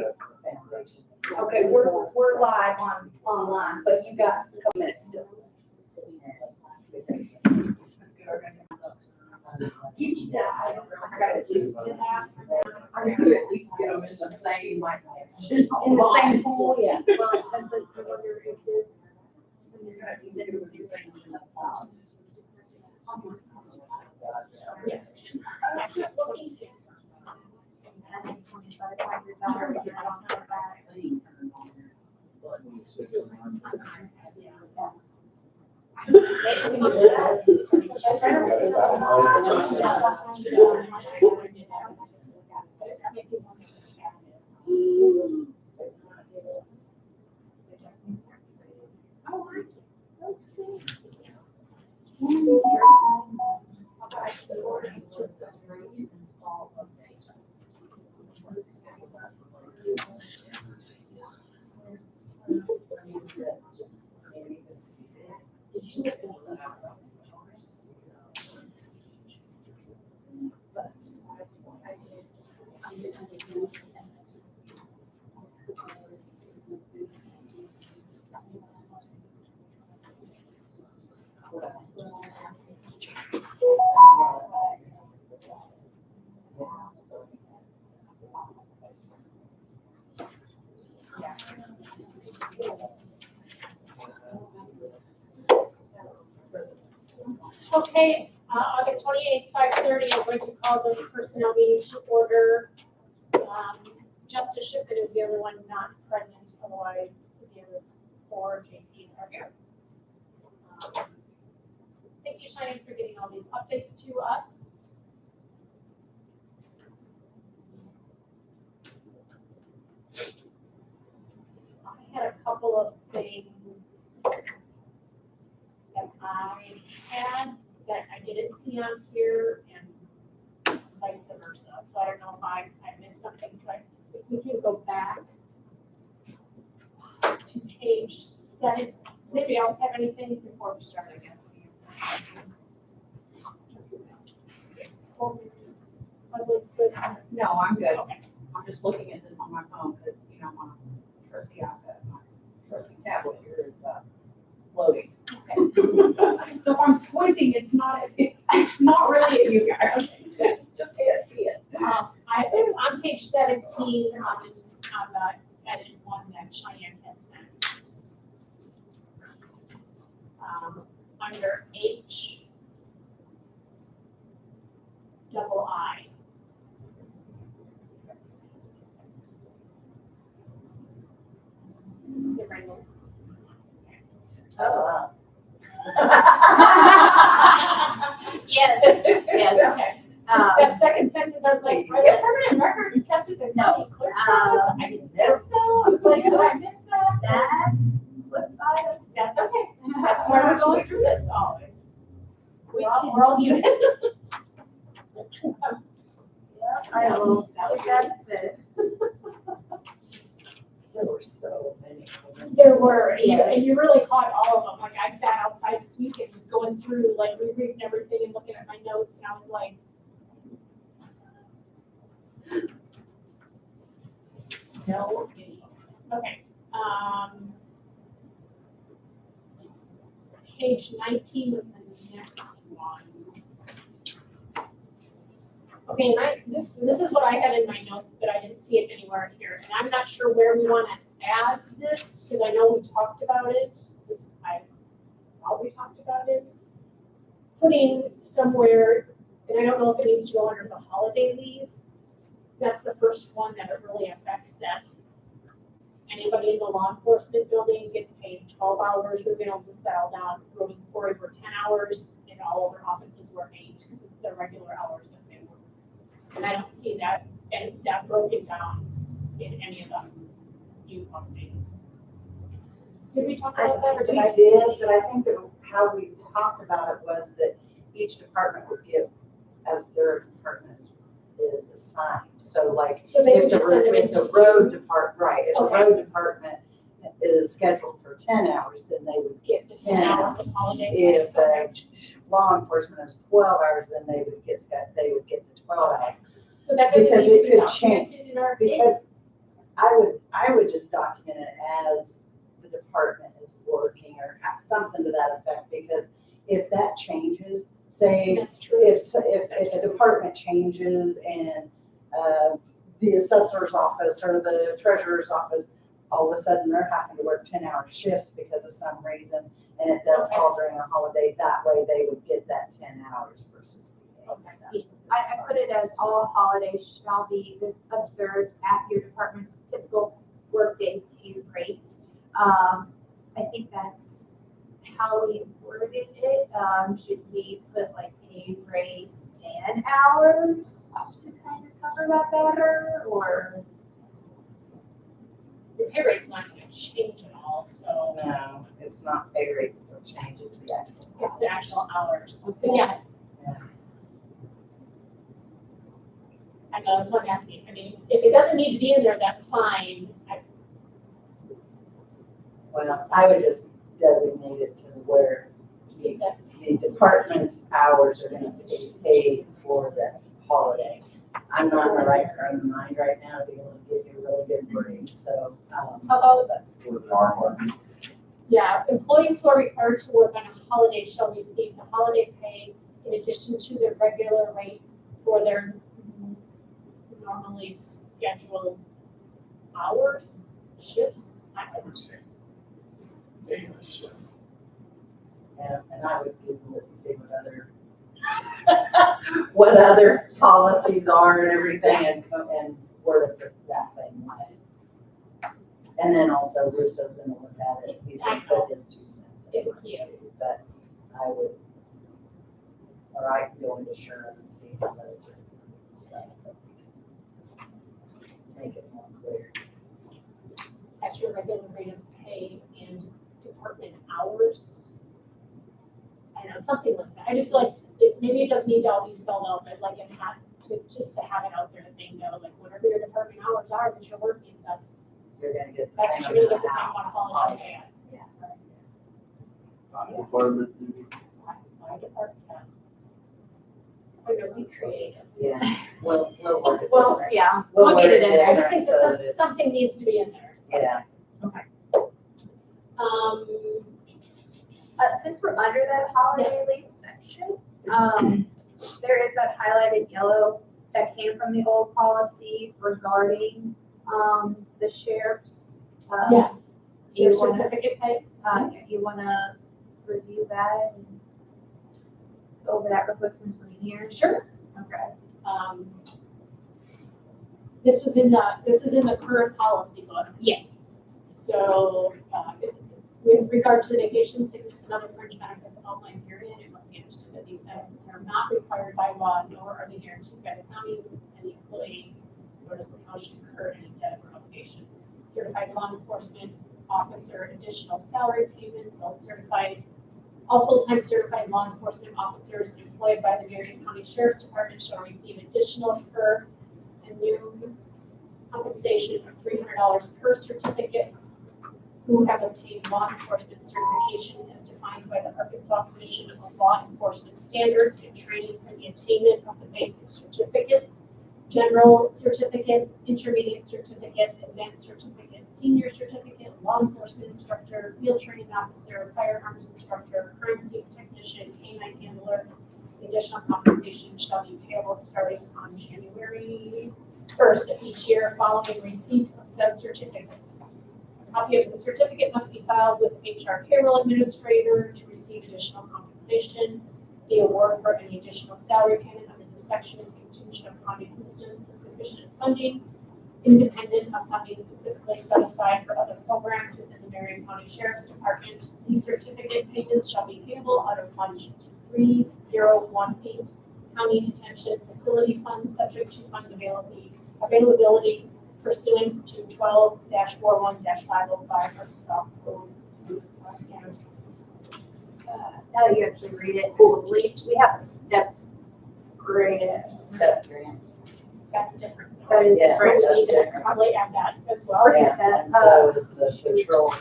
foundation. Okay, we're live online, but you got a couple minutes still. Each day, I got at least I could at least get them in the same, like. in the same pool, yeah. Well, I wonder if this. Okay, August 28th, 5:30, I'm going to call the personnel meeting to order. Justice Shipman is the only one not present, otherwise the other four JPs are here. Thank you, Cheyenne, for getting all these updates to us. I had a couple of things that I had that I didn't see on here and vice versa. So I don't know if I missed something. So if we can go back to page 7. Does anybody else have anything before we start, I guess? Leslie, good? No, I'm good. Okay. I'm just looking at this on my phone because, you know, my trusty iPad, my trusty tablet here is loading. Okay. So if I'm squinting, it's not really at you guys. Just can't see it. It's on page 17 on the edit one that Cheyenne had sent. Under H double I. Get right there. Oh, Yes, yes, okay. That second sentence, I was like, are there permanent records kept at the county clerk's office? I didn't think so. I was like, did I miss that? that slipped by us. That's okay. That's why we're going through this all. We're all human. I will, that was that fit. There were so many. There were, and you really caught all of them. Like I sat outside this weekend, just going through, like rereading everything and looking at my notes, and I was like, no. Okay. Page 19 was the next one. Okay, and this is what I had in my notes, but I didn't see it anywhere here. And I'm not sure where we want to add this, because I know we talked about it. I thought we talked about it. Putting somewhere, and I don't know if it needs to go under the holiday leave. That's the first one that it really affects that. Anybody in the law enforcement building gets paid 12 hours. We're going to dial down road and quarry for 10 hours, and all of our offices were 8 because it's the regular hours that they work. And I don't see that, and that broken down in any of the new updates. Did we talk about that, or did I? We did, but I think that how we talked about it was that each department would give as their department is assigned. So like, So they would if the, just send them in if the to road department, right, if Okay. the road department is scheduled for 10 hours, then they would get the 10 10 hours. hours of holiday. If Okay. law enforcement is 12 hours, then they would get the 12 hours. So that doesn't Because need it to be could change. documented in our. Because I I would just document it as the department is working or something to that effect, because if that changes, say, That's true. if a department changes and, the assessor's office or the treasurer's office, all of a sudden they're having to work 10-hour shift because of some reason, and it does fall during a holiday, that way they would get that 10 hours versus the 8. Okay. That's I put it as all holidays shall be observed at your department's typical workday pay rate. I think that's how we worded it. Should we put like pay rate and hours to kind of cover that better, or? The pay rate's not gonna change at all, so No, it's not pay rate that changes the actual. it's the actual hours. So yeah. Yeah. I know, that's what I'm asking. I mean, if it doesn't need to be in there, that's fine. Well, I would just designate it to where See that. the department's hours are gonna be paid for the holiday. I'm not in the right frame of mind right now to be able to give you a really good grade, so, How about, With an R mark. yeah, employees who are required to work on a holiday shall receive the holiday pay in addition to their regular rate for their normally scheduled hours, shifts. I would say daily shift. yeah, and I would Google it and see what other policies are and everything, and word it that same way. And then also Russo's gonna look at it, he's gonna put his 2 cents in it Yeah. too, but I would, or I can go into Sherman and see how those are stuff. Make it more clear. At your regular rate of pay and department hours. I don't know, something like that. I just feel like maybe it doesn't need to all be spelled out, but like it had to, just to have it out there that they know, like whatever your department hours are that you're working, that's You're gonna get the that's same what you're gonna amount get the of same hours. amount of holiday pay as. Yeah. Department. My department. We're gonna be creative. Yeah, we'll work it Well, different. Yeah, We'll I'll work get it in there. I different just think so that that it's- something needs to be in there. So, Yeah, since we're under that holiday Yes. leave section, there is that highlighted yellow that came from the old policy regarding, the sheriff's, yes, your you wanna- certificate pay. if you wanna review that and go over that real quick since we're here. Sure. Okay. This is in the current policy book. Yes. So, with regard to the vacation, sickness, and other fringe benefits outlined herein, it must be understood that these benefits are not required by law, nor are they guaranteed by the county, and the employee, nor does the county incur any debt or obligation. Certified law enforcement officer additional salary payments, all full-time certified law enforcement officers employed by the Marion County Sheriff's Department shall receive additional per annum compensation of $300 per certificate who have obtained law enforcement certification as defined by the Arkansas Commission of Law Enforcement Standards and training for the attainment of the basic certificate, general certificate, intermediate certificate, advanced certificate, senior certificate, law enforcement instructor, field training officer, firearms instructor, crime scene technician, canine handler. The additional compensation shall be payable starting on January 1st of each year following receipt of said certificates. A copy of the certificate must be filed with HR payroll administrator to receive additional compensation. The award for any additional salary payment under this section is contingent upon the existence of sufficient funding, independent of funding specifically set aside for other programs within the Marion County Sheriff's Department. These certificate payments shall be payable out of Fund 3018 County Detention Facility Fund, subject to fund availability pursuant to 12-41-505 Arkansas Code. Now that you actually read it, we have a step grade. step grant. That's different. That is Yeah, different. We that's need to different. probably add that as well. Yeah. Yeah, and so is the patrol,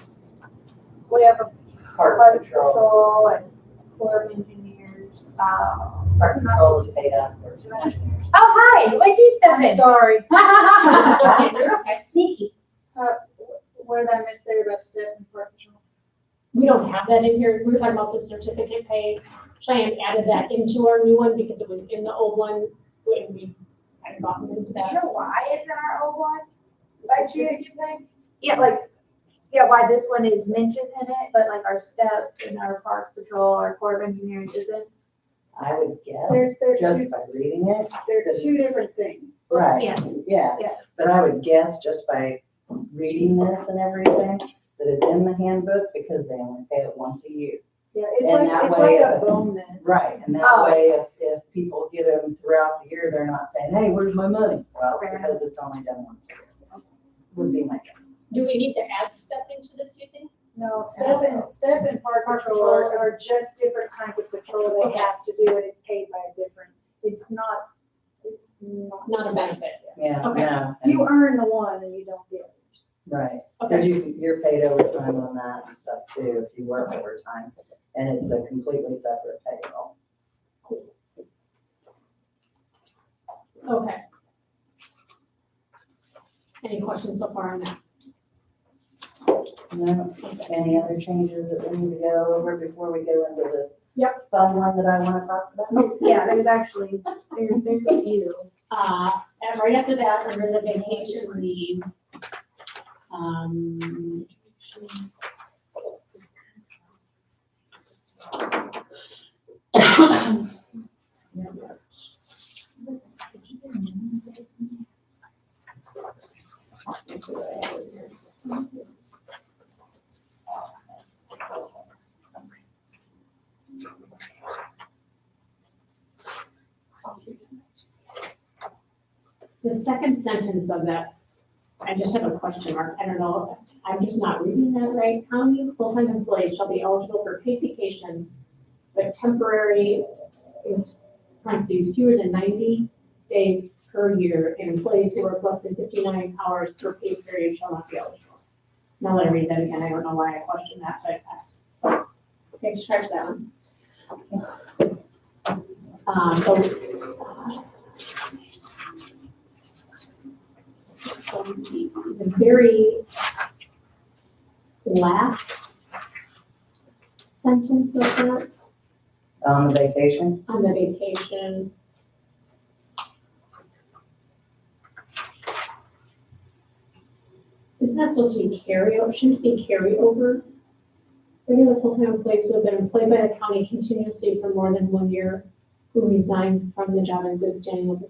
We have a park park patrol. patrol and Corps of Engineers. Park patrol is paid out for 2 engineers. Oh, hi, when did you step in? Sorry, Okay. sneaky. what did I miss there about step and park patrol? We don't have that in here. We were talking about the certificate pay. Cheyenne added that into our new one because it was in the old one when we had gotten into Do you that. know why it's in our old one? Like certificate pay? Yeah, why this one is mentioned in it, but like our steps and our park patrol, our Corps of Engineers isn't. I would guess, They're just two, by reading it, they're two different things. right, Yeah. yeah. Yeah. But I would guess just by reading this and everything, that it's in the handbook because they only pay it once a year. Yeah, And that it's way, like a bonus. Right, and that Oh. way, if people get them throughout the year, they're not saying, hey, where's my money? Well, it's Fair because it's only done once a year. Would be my guess. Do we need to add step into this, you think? No, step and park patrol are just different kinds of patrol they Okay. have to do, and it's paid by a different, it's not. Not a benefit. Yeah, Okay. no. You and- earn the one and you don't get it. Right, Okay. because you're paid overtime on that and stuff too, if you work overtime, and it's a completely separate payroll. Okay. Any questions so far on that? No, any other changes that we need to go over before we go into this? Yep. Fun one that I want to talk about? Yeah, there's actually, there's a few. And right after that, under the vacation leave, the second sentence of that, I just have a question mark. I don't know, I'm just not reading that right. County full-time employees shall be eligible for paid vacations, but temporary, in parentheses, fewer than 90 days per year, and employees who work less than 59 hours per pay period shall not be eligible. Now that I read that again, I don't know why I questioned that, but okay, scratch that one. So the very last sentence of that, On the vacation? on the vacation. Isn't that supposed to be carryover? Shouldn't it be carryover? Regular full-time employees who have been employed by the county continuously for more than 1 year who resigned from the job in good standing with the.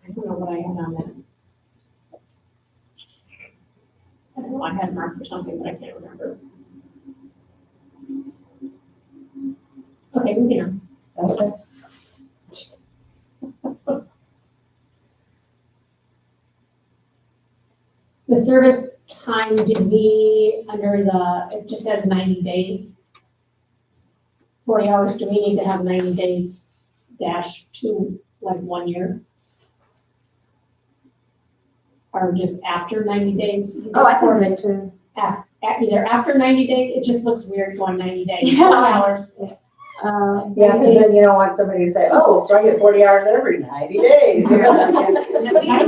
I don't know what I had on that. I don't know, I had marked for something, but I can't remember. Okay, moving on. Okay. The service time, did we, under the, it just says 90 days. 40 hours, do we need to have 90 days dash to like 1 year? Or just after 90 days? Oh, I can admit to. Either after 90 days, it just looks weird going 90 days, Yeah. 40 hours. Yeah, because then you don't want somebody to say, oh, so I get 40 hours every 90 days. You know?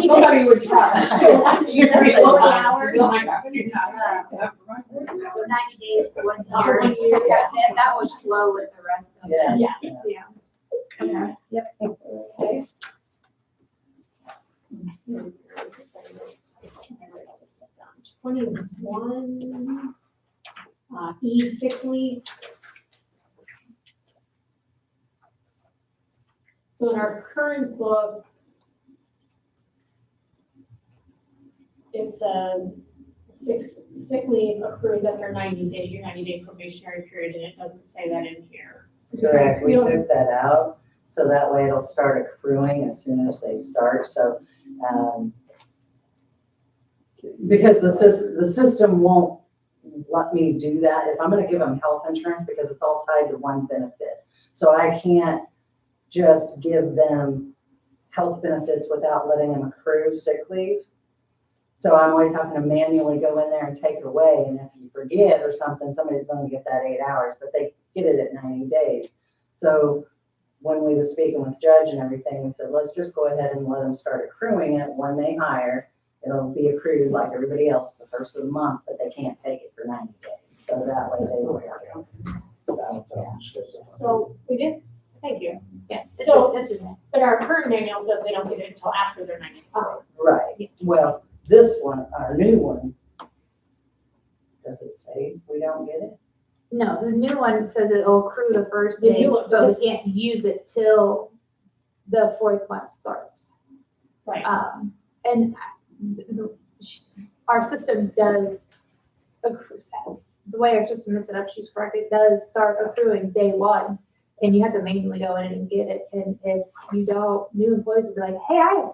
Somebody would try. You're 40 hours. Oh my God. 90 days, 1 After 1 year. year. Yeah. That would flow with the rest of it. Yeah. Yes. Yeah. Okay. Yep. Okay. $21, E sick leave. So in our current book, it says sick leave accrues after 90 day, your 90-day probationary period, and it doesn't say that in here. Correct, we We don't- took that out, so that way it'll start accruing as soon as they start, so, because the system won't let me do that, if I'm gonna give them health insurance, because it's all tied to one benefit. So I can't just give them health benefits without letting them accrue sick leave. So I'm always having to manually go in there and take it away, and if you forget or something, somebody's gonna get that 8 hours, but they get it at 90 days. So when we was speaking with Judge and everything, we said, let's just go ahead and let them start accruing it when they hire, It'll be accrued like everybody else the first of the month, but they can't take it for 90 days. So that way they will. So, yeah. So we did, thank you. Yeah. So- That's in there. But our current manual says they don't get it until after they're 90 days. Right, well, this one, our new one, does it say we don't get it? No, the new one says it'll accrue the first The day, new one, but we this- can't use it till the fourth month starts. Right. And our system does accrue, the way our system is set up, she's correct, it does start accruing day one. And you have to manually go in and get it, and if you don't, new employees will be like, hey, I have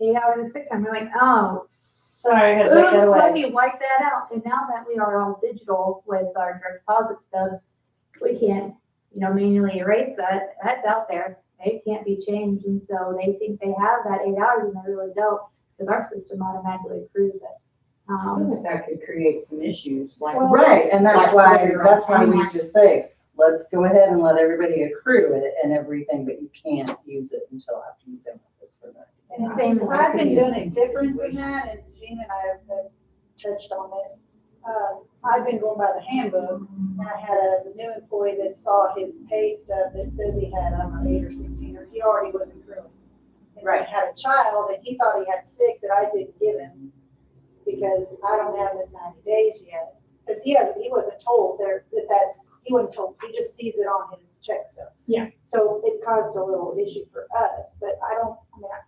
8 hours of sick time, you're like, oh, Sorry, I had to take oops, that let away. me wipe that out. And now that we are all digital with our direct deposit stubs, we can't, manually erase that. That's out there. It can't be changed. And so they think they have that 8 hours and they really don't, because our system automatically accrues it. I feel like that could create some issues, like. Right, and that's Like why, earlier that's why on. we just say, let's go ahead and let everybody accrue it and everything, but you can't use it until after you've done this for 90 And days. Same as I've been the doing it different than that, and Gene and I have touched on this. I've been going by the handbook, and I had a new employee that saw his pay stub that said he had, I don't know, 8 or 16, or he already was accruing. And Right. he had a child, and he thought he had sick that I didn't give him, because I don't have his 90 days yet. Because he wasn't told he wasn't told, he just sees it on his check stub. Yeah. So it caused a little issue for us, but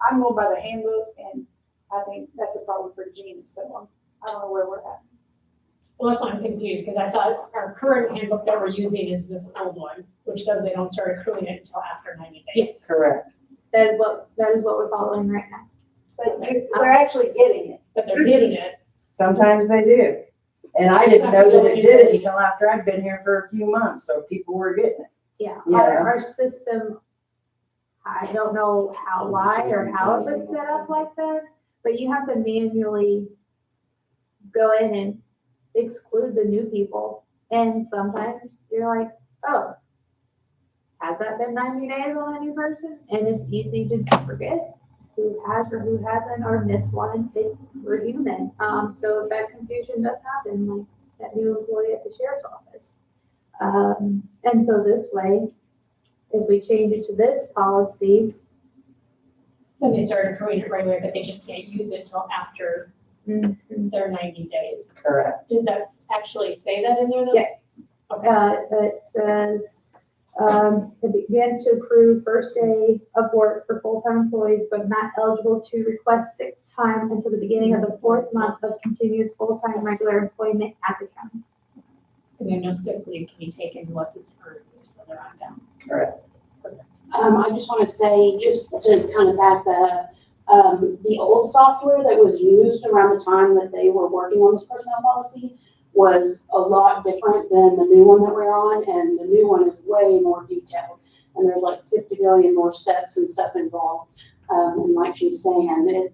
I'm going by the handbook, and I think that's a problem for Gene, so I don't know where we're at. Well, that's why I'm confused, because I thought our current handbook that we're using is this old one, which says they don't start accruing it until after 90 days. Yes, Correct. that is what we're following right now. But they're actually getting it. But they're getting it. Sometimes they do. And I didn't know that it did it until after I'd been here for a few months, so people were getting it. Yeah, Yeah. our system, I don't know why or how it was set up like that, but you have to manually go in and exclude the new people. And sometimes you're like, oh, has that been 90 days on a new person? And it's easy to forget who has or who hasn't, or miss one. We're human. So if that confusion does happen, like that new employee at the sheriff's office. And so this way, if we change it to this policy, Then they start accruing it right away, but they just can't use it until after their 90 days. Correct. Does that actually say that in there though? Yeah. It says, it begins to accrue first day of work for full-time employees, but not eligible to request sick time until the beginning of the fourth month of continuous full-time regular employment at the county. And then no sick leave can be taken unless it's earned, so they're on down. Correct. I just want to say, just to kind of back that up, the old software that was used around the time that they were working on this personnel policy was a lot different than the new one that we're on, and the new one is way more detailed. And there's like 50 billion more steps and stuff involved. And like she's saying,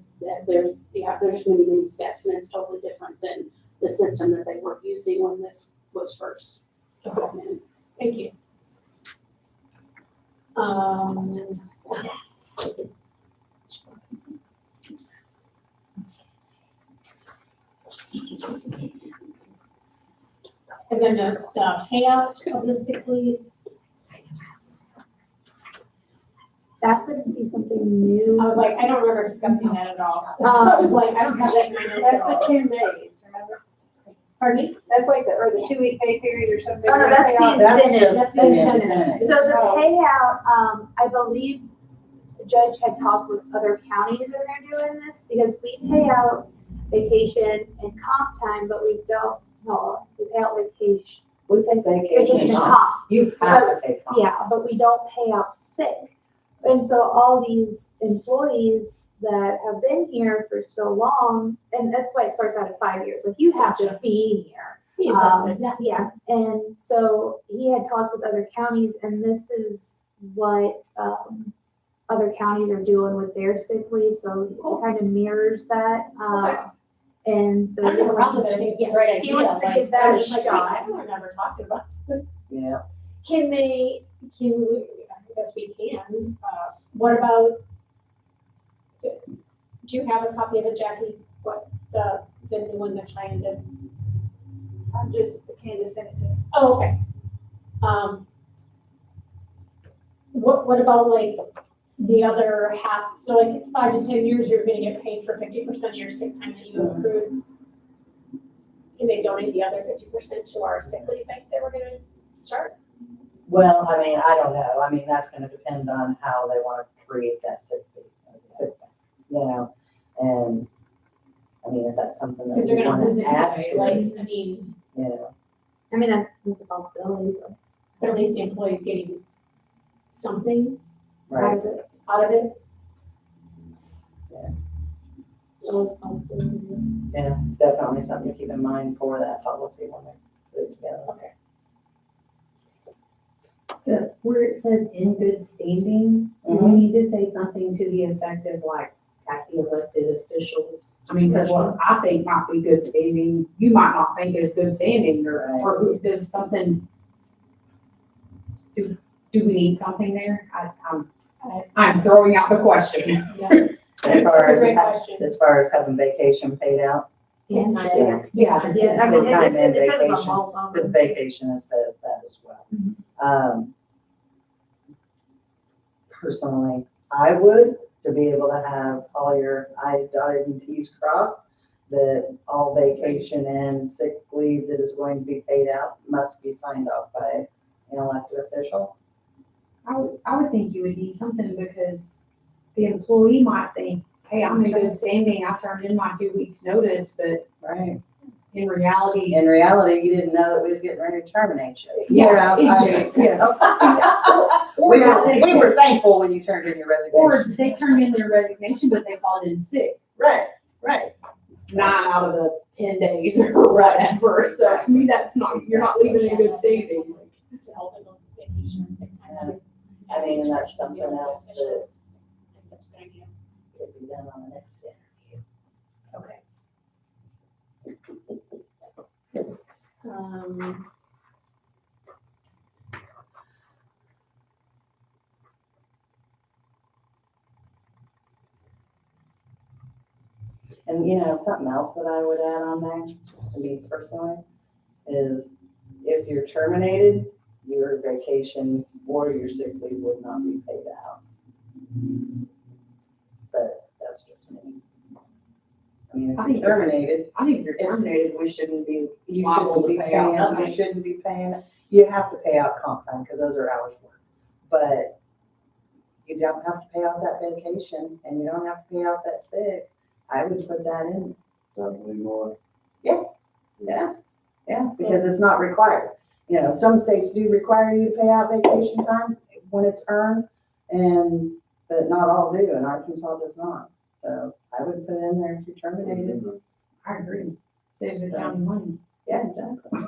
there's many, many steps, and it's totally different than the system that they were using when this was first put in. Thank you. And then the payout of the sick leave, That could be something new. I was like, I don't remember discussing that at all. I was like, I just have that in my notes. That's the 10 days, remember? Pardon me? That's like or the 2-week pay period or something. Oh, no, that's the That's incentive. just the incentive. So the Oh. payout, I believe the judge had talked with other counties and they're doing this because we pay out vacation and comp time, but we don't, no, we pay out vacation. We pay Vacation vacation. and comp, You have to pay comp. yeah, but we don't pay out sick. And so all these employees that have been here for so long, and that's why it starts out at 5 years, like you have to be here. Be invested, yeah. Yeah, and so he had talked with other counties, and this is what other counties are doing with their sick leave, so it kind of mirrors that. Okay. And so. I don't have a problem with it, I think it's a great idea. He wants to like, give that I a was just like, wait, shot. I never talked about. Yeah. Can we, I guess we can, what about, so Do you have a copy of it, Jackie? What, the new one that Cheyenne did? I'm just, Candace sent it to me. Oh, okay. What about like the other half, so like 5 to 10 years, you're gonna get paid for 50% of your sick time that you accrued? Can they donate the other 50% to our sick leave bank that we're gonna start? Well, I mean, I don't know. I mean, that's gonna depend on how they wanna create that sick bank, you know? And, I mean, if that's something that Because we they're gonna lose wanna it add anyway, to, like, it, I mean, you know? I mean, that's a possibility, but at least the employee's getting something Right, out of it. Yeah. So it's a possibility. yeah, it's definitely something to keep in mind for that policy when they put it together. Okay. Where it says in good standing, we Mhm. need to say something to the effect of like, at the elected officials. I mean, because what I think might be good standing, you might not think is good standing, or who does something. Do we need something there? I'm throwing out the question. Yeah, As far That's a great as, question. as far as having vacation paid out, Sick time. Yeah. Yeah. I mean, Sick time and it says on vacation, both of because them. vacation it says that as well. Personally, I would, to be able to have all your i's dotted and t's crossed, that all vacation and sick leave that is going to be paid out must be signed off by an elected official. I would think you would need something because the employee might think, hey, I'm in good standing, I turned in my 2 weeks notice, but Right. in reality. In reality, you didn't know that we was getting ready to terminate you. Yeah, You know, exactly. you know. Or We that were, they- we were thankful when you turned in your resignation. Or they turned in their resignation, but they called in sick Right, right. 9 out of the 10 days or whatever. So to me, that's not, you're not leaving in good standing. To help in those vacation and sick time. I mean, and that's something else that I think that's a good idea. could be done on the next interview. Okay. Um, And, you know, something else that I would add on there, to me personally, is if you're terminated, your vacation or your sick leave would not be paid out. But that's just me. I mean, if you're terminated, I think if you're terminated, we shouldn't be you liable shouldn't to be pay out paying, nothing. you shouldn't be paying, you have to pay out comp time, because those are hours worked. But you don't have to pay out that vacation, and you don't have to pay out that sick. I would put that in. Definitely more. Yeah, because it's not required. You know, some states do require you to pay out vacation time when it's earned, but not all do, and Arkansas does not. So I would put in there if you're terminated. I agree. Saves the county money. Yeah, exactly.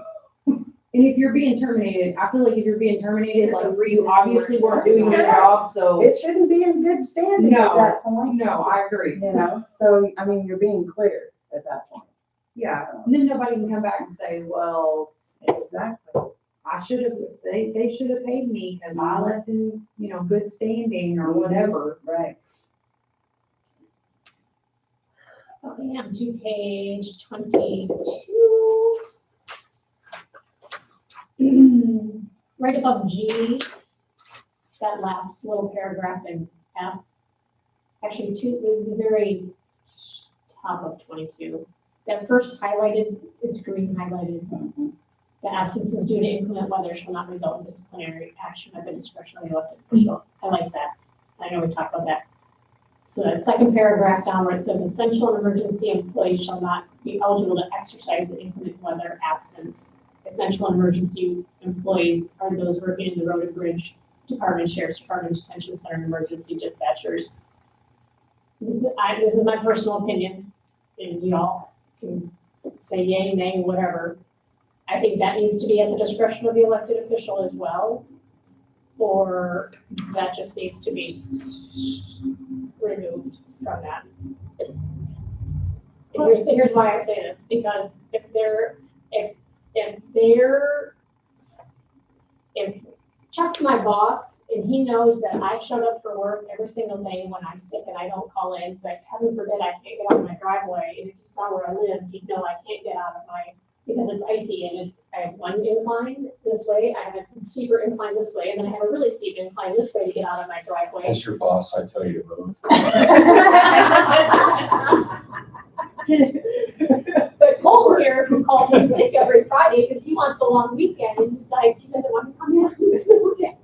And if you're being terminated, I feel like if you're being terminated, like you obviously weren't doing your job, so. It shouldn't be in good standing at No. that point, No, I agree. you know? So, I mean, you're being clear at that point. Yeah, and then nobody can come back and say, well, Exactly. I should have, they should have paid me because I left in, good standing or whatever. Right. okay, on to page 22. Right above G, that last little paragraph in F. Actually, the very top of 22. That first highlighted, it's green highlighted. Mhm. The absence is due to inclement weather shall not result in disciplinary action of a discretionary elected official. I like that. I know we talked about that. So that second paragraph down where it says essential and emergency employees shall not be eligible to exercise the inclement weather absence. Essential and emergency employees are those working in the road and bridge department, sheriff's department, detention center, and emergency dispatchers. This is my personal opinion, and y'all can say yay, nay, whatever. I think that needs to be at the discretion of the elected official as well, or that just needs to be removed from that. And here's why I say this, because if Chuck's my boss, and he knows that I showed up for work every single day when I'm sick and I don't call in, but heaven forbid I can't get out of my driveway. And if you saw where I live, you'd know I can't get out of because it's icy and I have one incline this way, I have a steeper incline this way, and then I have a really steep incline this way to get out of my driveway. As your boss, I tell you to move. But Cole here, who calls in sick every Friday because he wants a long weekend and decides he doesn't want to come in on a snow day.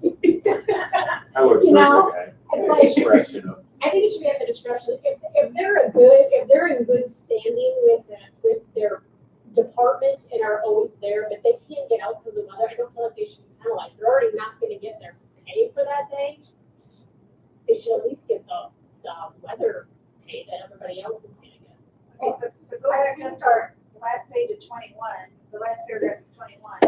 I would You agree know, with that. it's like- Discretion of- I think it should be at the discretion, if they're in good standing with their department and are always there, but they can't get out because of the weather, I don't feel like they should be penalized. They're already not gonna get their pay for that day. They should at least get the weather pay that everybody else is gonna get. Okay, so go back up to our last page of 21, the last paragraph of 21,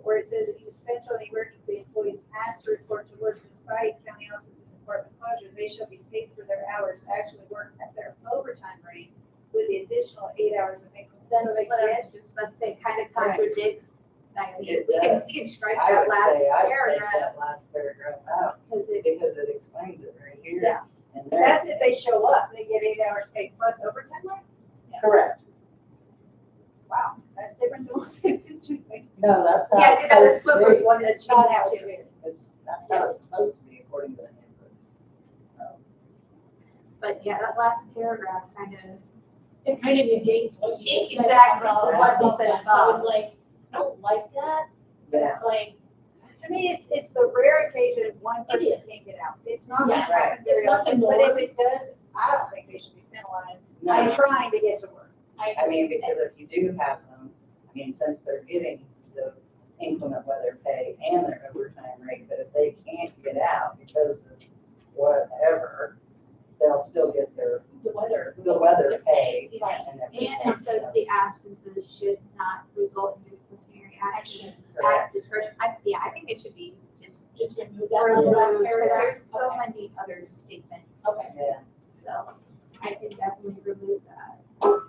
where it says essential and emergency employees asked to report to work despite county offices and department closure, they shall be paid for their hours actually worked at their overtime rate with the additional 8 hours of increment. So That's they what I get, was just about to say, kind of contradicts. I mean, It we can strike I that would last say I would take paragraph, that last paragraph out because it, because it explains it right here. Yeah. And there. that's if they show up, they get 8 hours paid plus overtime rate? Correct. Wow, that's different than what they've been doing. No, that's how yeah, it's that's supposed what to we be. wanted That's to not how change it's it to. been. That's how it's supposed to be according to the handbook. But yeah, that last paragraph kind of, It kind of negates what you just said. Exactly, about what we about said that. So I was above. like, I don't like that, but Yeah. it's like, To me, it's the rare occasion one person is. can't get out. It's not gonna Yeah, happen very It's not the often, but if norm. it does, I don't think they should be penalized No, for trying to get to work. I mean, because if you do have them, I mean, since they're getting the inclement weather pay and their overtime rate, but if they can't get out because of whatever, they'll still get their, the weather. the weather pay Right. and and everything. it says the absences should not result in disciplinary actions Correct. at discretion. I think it should be just, Just remove that from the last because paragraph. there's so Okay. many other statements, Okay. Yeah, so I can definitely remove that.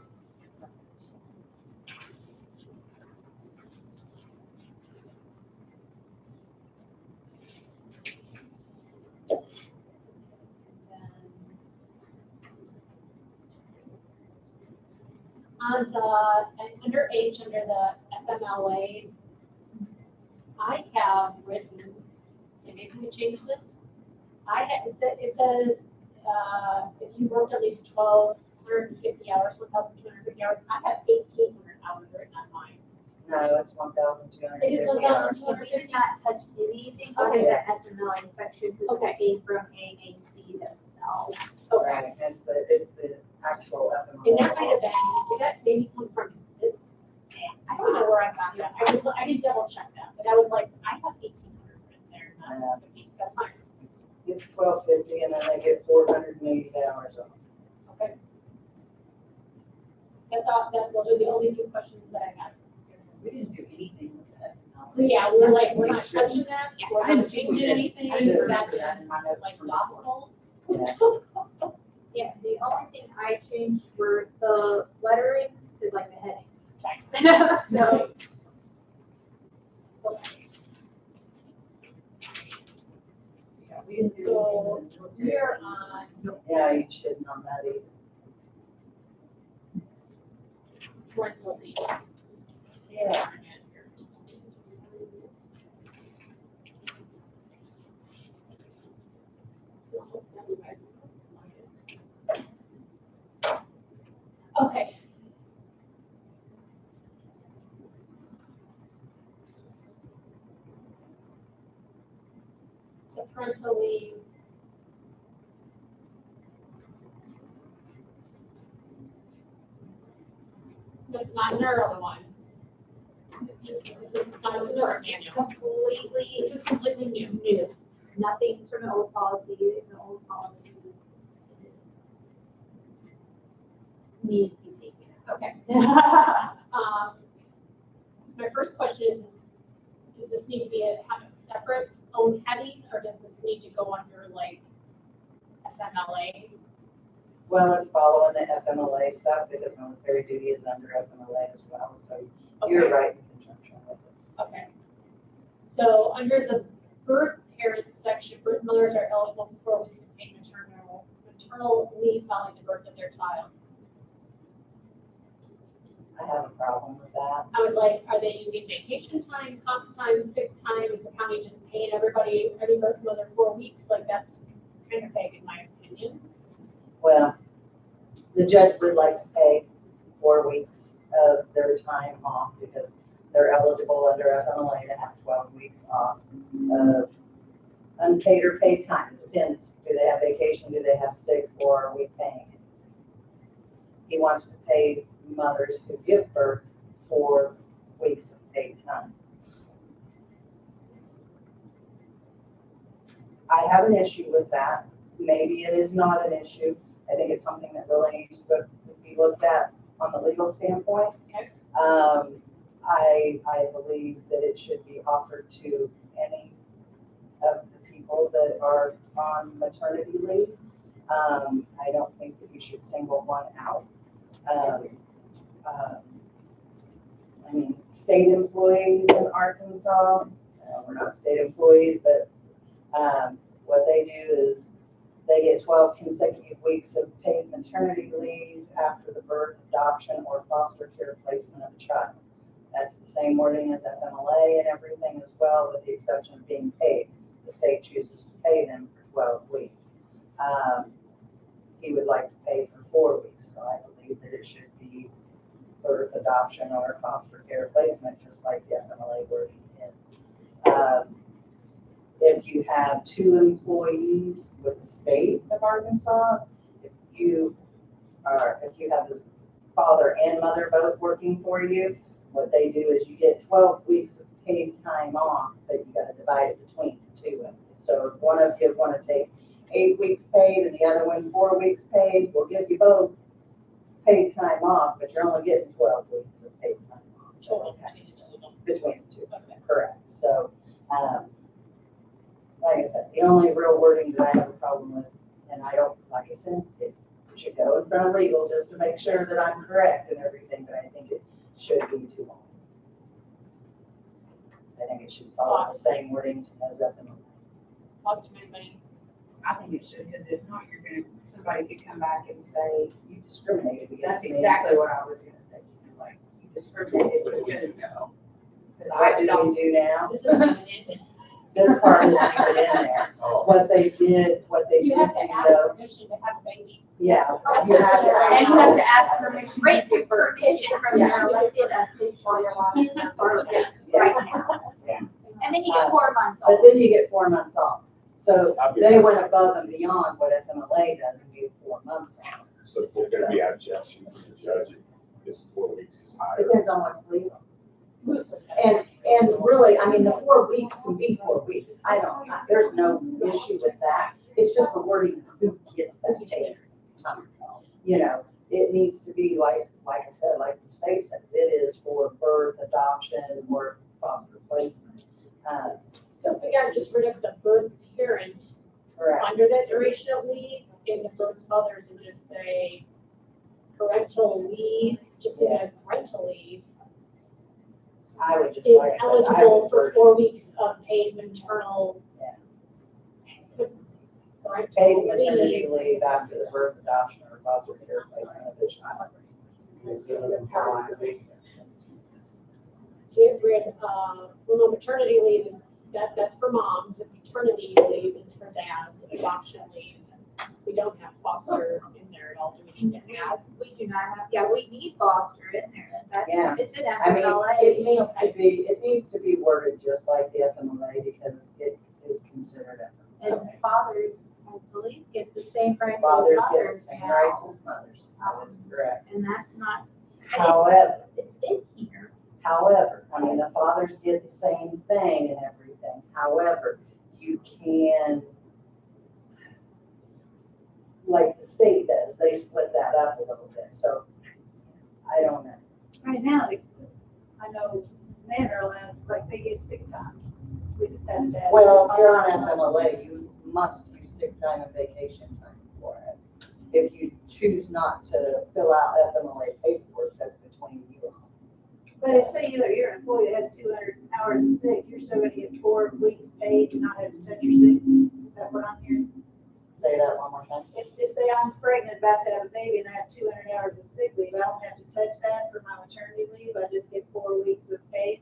On the, and under H, under the FMLA, I have written, and maybe we change this. It says, if you worked at least 1,250 hours, 1,250 hours, I have 1,800 hours written on mine. no, it's 1,250 It is hours. 'Cause we did not touch anything Okay. under that FMLA section because Okay. it came from AAC themselves. Okay. Right, it's the actual FMLA. And that might have been, did that maybe come from this? I don't know where I got that. I did double check that, but I was like, I have 1,800 written there, not 1,500. That's fine. It's 1,250 and then they get 480 hours off. Okay. That's all, those are the only few questions that I had. We didn't do anything with that. But yeah, we were like, we're not touching that, Yeah, we're I not didn't think we changing did. anything, I didn't that remember that in my is notes like from before. gospel. Yeah, the only thing I changed were the letterings to like the headings. So, Yeah, we didn't do So, anything with we it. are on Yeah, you shouldn't on that either. parental leave. Yeah. Almost done, you guys. I'm so excited. Okay. So parental leave. That's not in our other one. This is not in the first it's manual. completely This is completely new. new. Nothing's from the old policy, the old policy. Need to be taken out. Okay. My first question is, does this need to be have a separate own heading, or does this need to go under like FMLA? Well, it's following the FMLA stuff because military duty is under FMLA as well, so you're Okay. right in conjunction with it. Okay. So under the birth parents section, birth mothers are eligible for 4 weeks of paid maternal leave following the birth of their child. I have a problem with that. I was like, are they using vacation time, comp time, sick time? Is the county just paying everybody, every birth mother 4 weeks? Like, that's kind of vague in my opinion. Well, the judge would like to pay 4 weeks of their time off because they're eligible under FMLA to have 12 weeks off of unpaid or paid time. Depends. Do they have vacation? Do they have sick? Or are we paying it? He wants to pay mothers who give birth 4 weeks of paid time. I have an issue with that. Maybe it is not an issue. I think it's something that really needs to be looked at on the legal standpoint. Okay. I believe that it should be offered to any of the people that are on maternity leave. I don't think that you should single one out. I mean, state employees in Arkansas, we're not state employees, but what they do is they get 12 consecutive weeks of paid maternity leave after the birth, adoption, or foster care placement of a child. That's the same wording as FMLA and everything as well, with the exception of being paid. The state chooses to pay them for 12 weeks. He would like to pay for 4 weeks, so I believe that it should be birth, adoption, or foster care placement, just like the FMLA wording is. If you have 2 employees with the state of Arkansas, if you have the father and mother both working for you, what they do is you get 12 weeks of paid time off, but you got to divide it between the 2 of you. So if one of you want to take 8 weeks paid and the other one 4 weeks paid, we'll give you both paid time off, but you're only getting 12 weeks of paid time off. So, between the 2, correct. So, like I said, the only real wording that I have a problem with, and I don't, like I said, it should go in front of legal just to make sure that I'm correct and everything, but I think it should be too long. I think it should follow the same wording as FMLA. Thoughts from anybody? I think it should, because if not, somebody could come back and say, You discriminated against that's me. exactly what I was gonna say. Like, you discriminated against me. Because What I do don't, we do now? This is This part isn't put in there. Oh, What they did you have to do ask though, permission to have a baby. yeah. Oh, You have to and you have to ask permission. Great permission from Yeah. your elected official right now. Yeah. And then you get 4 months But off. then you get 4 months off. So I'll be they fine. went above and beyond what FMLA does and gave 4 months off. So if there's gonna be objection from the judge, if this 4 weeks is higher. Depends on what's legal. And really, I mean, the 4 weeks can be 4 weeks. There's no issue with that. It's just the wording, who gets that paid time. You know, it needs to be like I said, like the state said, it is for birth, adoption, or foster placement. So we got just rid of the birth parent Correct. under that duration of leave and the birth mothers and just say parental leave, just say as parental leave I would just, is like I said, I eligible would for word 4 weeks of paid maternal. paid Parental maternity leave. leave after the birth, adoption, or foster care placement of the child. Get rid of, well, no, maternity leave is, that's for moms, and paternity leave is for dads, adoption leave. We don't have foster in there at all, do we need to have? We do not have, yeah, we need foster in there. Yeah. It's in I mean, FMLA. it needs to be worded just like the FMLA because it is considered And FMLA. fathers, I believe, get the same rights as Fathers get the mothers same now. rights as mothers. That is correct. And that's not, However, it's in here. I mean, the fathers get the same thing and everything. However, you can, like the state does, they split that up a little bit. So I don't know. Right now, I know men are allowed, like, they use sick time. We just had that. Well, if you're on FMLA, you must use sick time and vacation time for it. If you choose not to fill out FMLA paperwork, that's between you and them. But if, say, you're an employee that has 200 hours of sick, you're still gonna get 4 weeks paid and not have to touch your sick. Is that what I'm hearing? Say that one more time. If say I'm pregnant, about to have a baby, and I have 200 hours of sick leave, I don't have to touch that for my maternity leave, I just get 4 weeks of pay.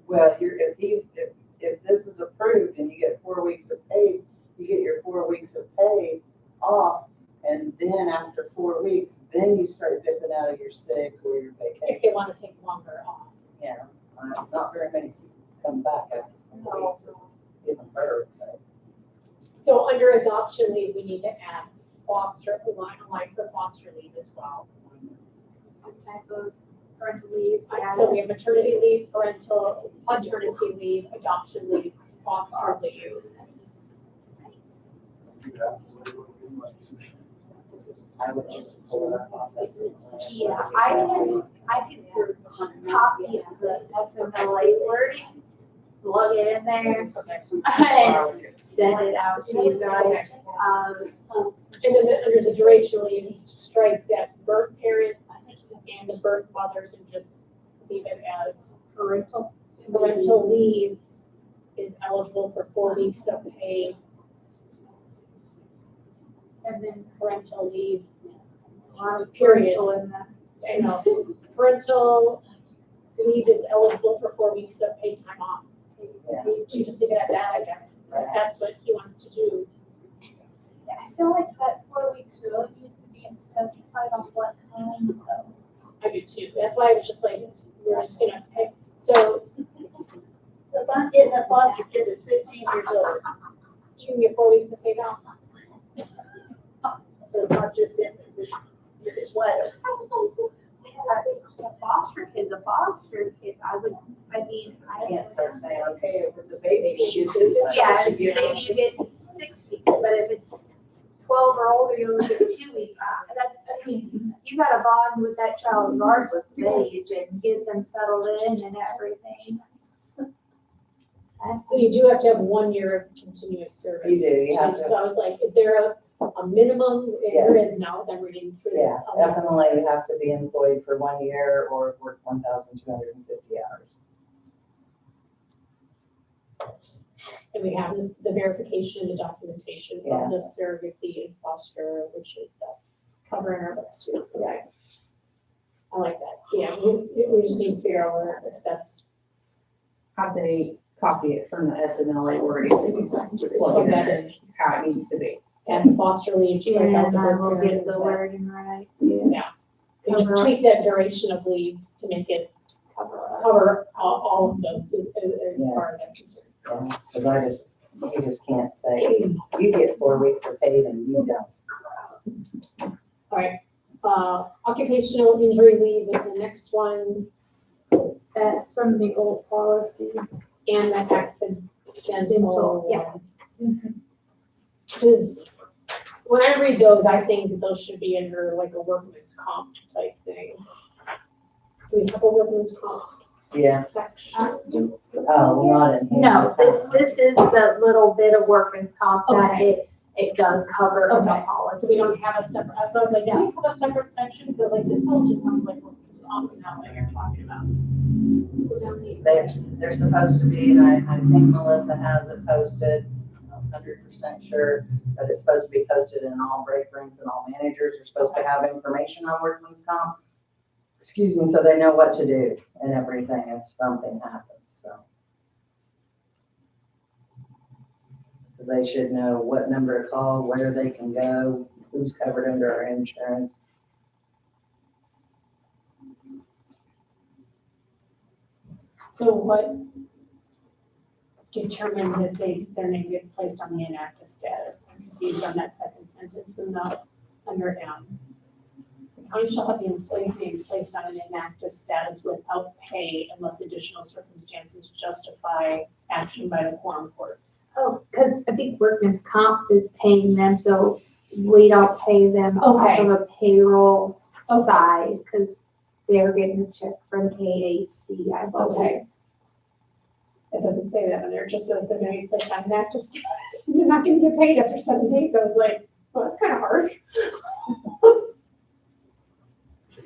Well, if this is approved and you get 4 weeks of pay, you get your 4 weeks of pay off. And then after 4 weeks, then you start dipping out of your sick or your vacation. If they wanna take longer off. Yeah, not very many people come back after 4 weeks of giving birth. But So under adoption leave, we need to add foster, like for foster leave as well. Some type of parental leave. So we have maternity leave, parental, paternity leave, adoption leave, foster leave. I would just pull it up off this. Yeah, I can copy the FMLA wording, plug it in there, and send it out to you guys. And then under the duration leave, strike that birth parent and the birth mothers and just leave it as parental. Parental leave is eligible for 4 weeks of pay. And then parental leave, period. I know, parental leave is eligible for 4 weeks of paid time off. Yeah. You just leave it at that, I guess, if that's what he wants to do. I feel like that 4 weeks really needs to be specified on what kind though. I do too, that's why I was just like, we're just gonna pick, so So if I'm getting a foster kid that's 15 years old, you can get 4 weeks of paid off. so it's not just infants, it's whatever. A foster kid's a foster kid, I can't start saying, okay, if it's a baby, you get this. Yeah, you get- maybe you get 6 weeks, but if it's 12 or older, you only get 2 weeks. You gotta bond with that child regardless of age and get them settled in and everything. So you do have to have 1 year of continuous service. You do, you have to. So I was like, is there a minimum? There is now, as I'm reading through Yeah, this. definitely you have to be employed for 1 year or work 1,250 hours. And we have this, the verification and documentation Yeah. of the surrogacy and foster, which is, that's covering our books too, right? I like that, yeah, we just need to figure out where, if that's, I say copy it from the FMLA wording, so you can plug plug it that in in. how it needs to be. And foster leave, strike out And the I birth will parent. get the wording right. Yeah, and just tweak that duration of leave to make it cover all of those as Yeah. far as I'm concerned. Because you just can't say, you get 4 weeks of paid and you don't. All right, occupational injury leave is the next one, That's from the old policy. and the accidental Dental, yeah. one. Because when I read those, I think that those should be under like a workman's comp type thing. Do we have a workman's comp Yeah, section? oh, not in here. No, this is the little bit of workman's comp that it does cover in the Okay. So policy. we don't have a separate, so I was like, do we have a separate section? So like, this all just sounds like workman's comp, and not what you're talking about. They're supposed to be, and I think Melissa has it posted, I'm 100% sure, but it's supposed to be posted in all break rooms and all managers are supposed to have information on workman's comp. Excuse me, so they know what to do and everything if something happens, so. Because they should know what number to call, where they can go, who's covered under our insurance. So what determines if their name gets placed on the inactive status? I'm confused on that second sentence in the, under M. The county shall have the employee's name placed on an inactive status without pay unless additional circumstances justify action by the quorum court. Oh, because I think workman's comp is paying them, so we don't pay them off of a payroll side, because they're getting a check from KAC, I believe. Okay. It doesn't say that in there, it just says they're gonna be placed on inactive status, they're not gonna get paid after 7 days, I was like, well, that's kind of harsh.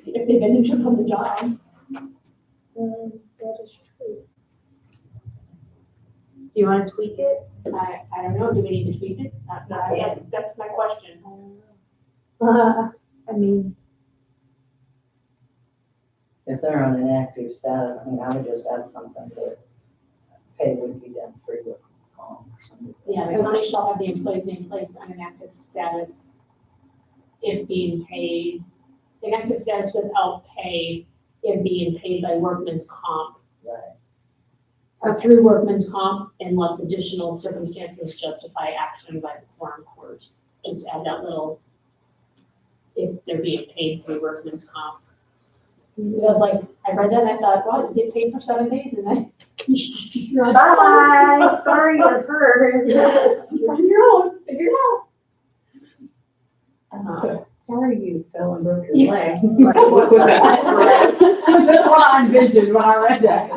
If they've been injured on the job. That is true. Do you wanna tweak it? I don't know, do we need to tweak it? That's my question. I mean, If they're on an active status, I mean, I would just add something that pay would be done free with comp or something. Yeah, the county shall have the employee's name placed on an active status if being paid, inactive status without pay if being paid by workman's comp. Right. Or through workman's comp unless additional circumstances justify action by the quorum court. Just add that little, if they're being paid through workman's comp. Because I was like, I read that and I thought, wow, you get paid for 7 days and then you're on. bye, sorry you're hurt. You're on your own, figure it out. So, sorry you fell and broke your Yeah. leg. That's what I envisioned when I read that.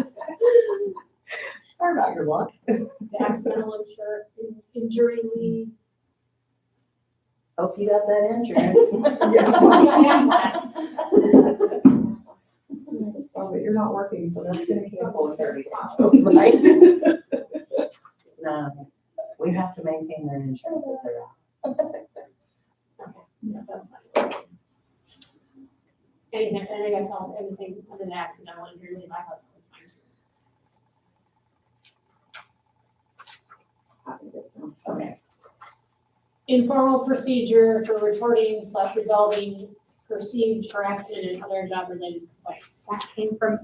Sorry about your luck. The accidental injury leave. Hope you got that insurance. Oh, but you're not working, so that's gonna cancel in 30 days. Right? No, we have to maintain their insurance if they're out. Yeah, that's fine. Anything, and I guess anything under the accidental injury leave, I thought was fine. Okay. Informal procedure for reporting / resolving perceived harassment and other job-related complaints. That came from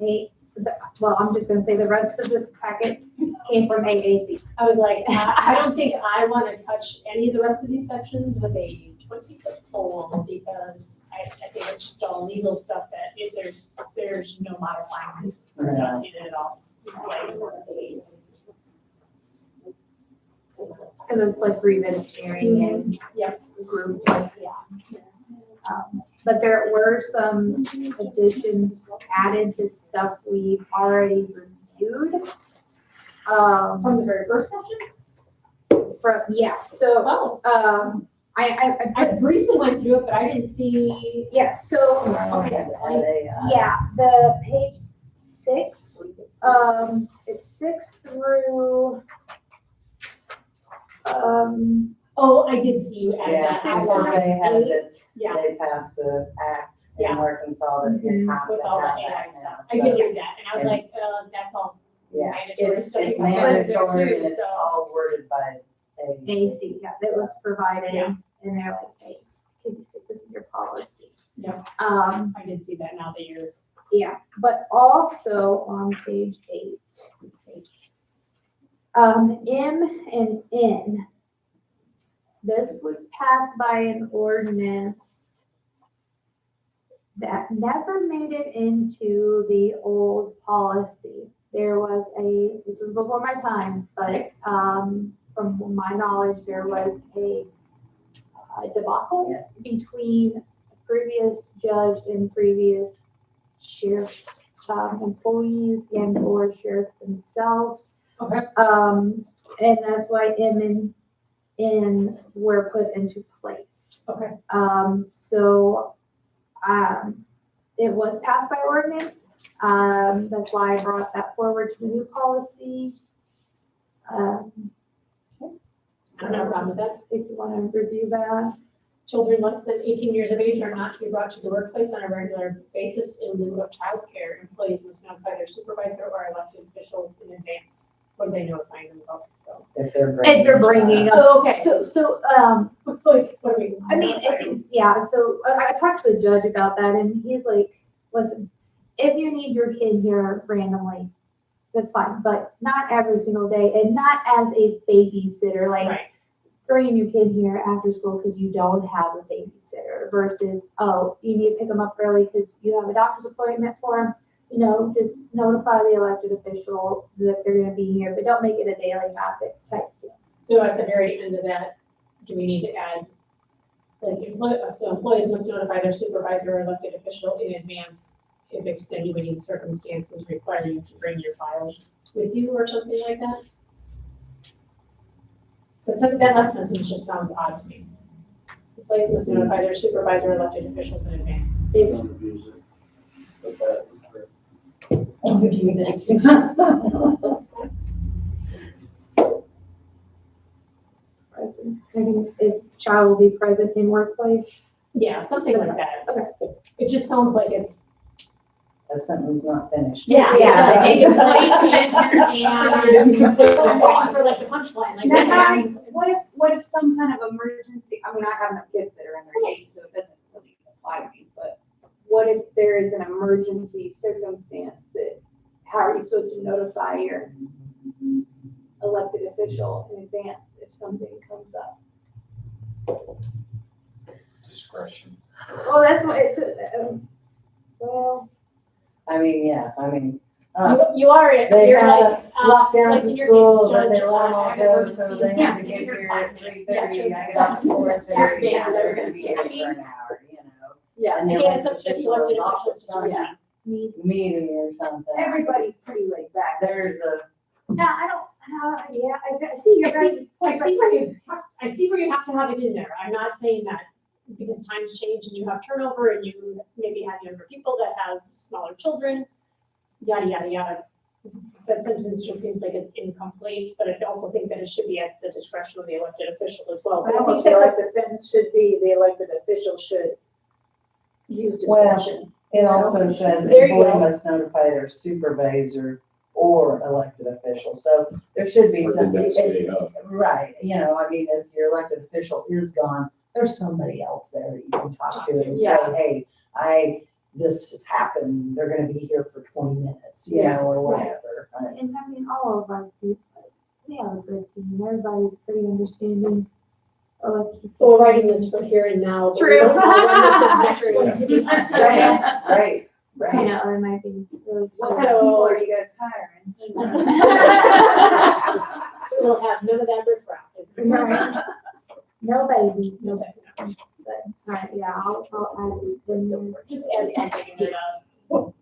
well, I'm just gonna say the rest of the packet came from AAC. I was like, I don't think I want to touch any of the rest of these sections with a 20-foot pole because I think it's just all legal stuff that if there's no modifying this or adjusting it at all. Cause it's like grievance hearing and Yep. groups, yeah. But there were some additions added to stuff we've already reviewed. From the very first section? Yeah, so, Oh, I briefly went through it, but I didn't see. yeah, so, Okay. yeah, the page 6, it's 6 through, Oh, I did see you add Yeah, that. Six because they had it, Yeah. they passed the act in Yeah. Arkansas that you have to With all the have AI that now. stuff. I did read that, and I was And- like, that's all Yeah, mandatory it's stuff. it's you have to do mandatory too, and it's so- all worded by AAC. AC, yeah, that was provided, Yeah. and they're like, hey, can you stick this in your policy? Yeah. Um, I did see that now that you're. yeah, but also on page 8, M and N. This was passed by an ordinance that never made it into the old policy. There was this was before my time, but, from my knowledge, there was a debacle between a previous judge and previous sheriff, employees and or sheriff themselves. Okay. And that's why M and N were put into place. Okay. It was passed by ordinance. That's why I brought that forward to the new policy. I don't have a problem with that. If you want to review that. Children less than 18 years of age are not to be brought to the workplace on a regular basis in lieu of childcare. Employees must notify their supervisor or elected officials in advance when they notify them about it. If they're If they're bringing up. Oh, okay. So, It's like, what do we? I mean, I think, yeah, so I talked to the judge about that and he's like, listen, if you need your kid here randomly, that's fine, but not every single day and not as a babysitter, like Right. bringing your kid here after school because you don't have a babysitter versus, oh, you need to pick them up early because you have a doctor's appointment for them. You know, just notify the elected official that they're gonna be here, but don't make it a daily habit type thing. So at the very end of that, do we need to add, like, employees must notify their supervisor or elected official in advance if extenuating circumstances require you to bring your files with you or something like that? But that last sentence just sounds odd to me. Employees must notify their supervisor or elected officials in advance. Confusing. if child will be present in workplace. Yeah, something like that. Okay. It just sounds like it's. That sentence not finished. Yeah, Yeah. I think it's late and waiting for like the punchline, like. Now, yeah. what if some kind of emergency, I mean, I have no kids that are in their eight, so it doesn't really apply to me, but what if there is an emergency circumstance that, how are you supposed to notify your elected official in advance if something comes up? Discretion. Well, that's what it's, well, I mean, yeah, I mean, You are, they you're had like, a lockdown like to in your school, case, but they judge, let them all go, so emergency, they had yeah, to get you're here fine. at 3:30. Yeah, I got off 4:30, Yeah, so they're they're gonna gonna be see. here I for mean, an hour, you know? yeah, And the Yeah, it's up elected to the elected official's officials office, to, not yeah. meeting or something. everybody's pretty laid back. There's a, No, I don't, yeah, I see your guys' I point, see where you, I see where you have to have it in there. I'm not saying that because times change and you have turnover and you maybe have younger people that have smaller children, yada, yada, yada. That sentence just seems like it's incomplete, but I also think that it should be at the discretion of the elected official as well. I But I almost think feel that like the that's, sentence should be, the elected official should use Well, discretion. it also says There you employee go. must notify their supervisor or elected official, so there should be Or the some. next day up. Right, you know, I mean, if your elected official is gone, there's somebody else there that you can talk to and say, Yeah. hey, this has happened, they're gonna be here for 20 minutes, you know, or whatever. Right. And I mean, all of our people, they are a good team, everybody's pretty understanding. we're writing this for here and now. but we True. don't know when this is next going to be. Right, You right. know, it might be really. what kind of people are you guys hiring? We don't have none of that riffraff. Right. No babies, No babies. but, right, yeah, I'll add it in there. Just add something in there.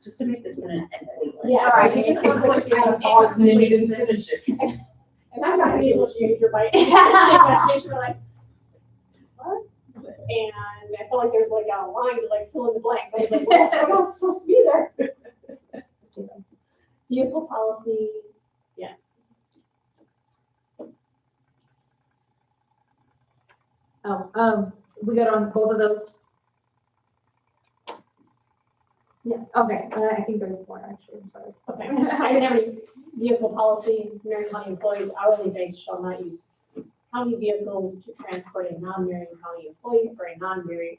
Just to make the sentence complete. Yeah, Right. it just sounds like you have a pause and then you didn't finish it. And I'm not gonna be able to use your bite. Imagination, we're like, what? And I feel like there's like a line to like fill in the blank, but it's like, well, I'm not supposed to be there. Vehicle policy, Oh, we got on both of those? Yes. Okay, I think there's more actually, I'm sorry. okay. I didn't have any vehicle policy, Marion County employees hourly base shall not use county vehicles to transport a non-Marion County employee for a non-Marion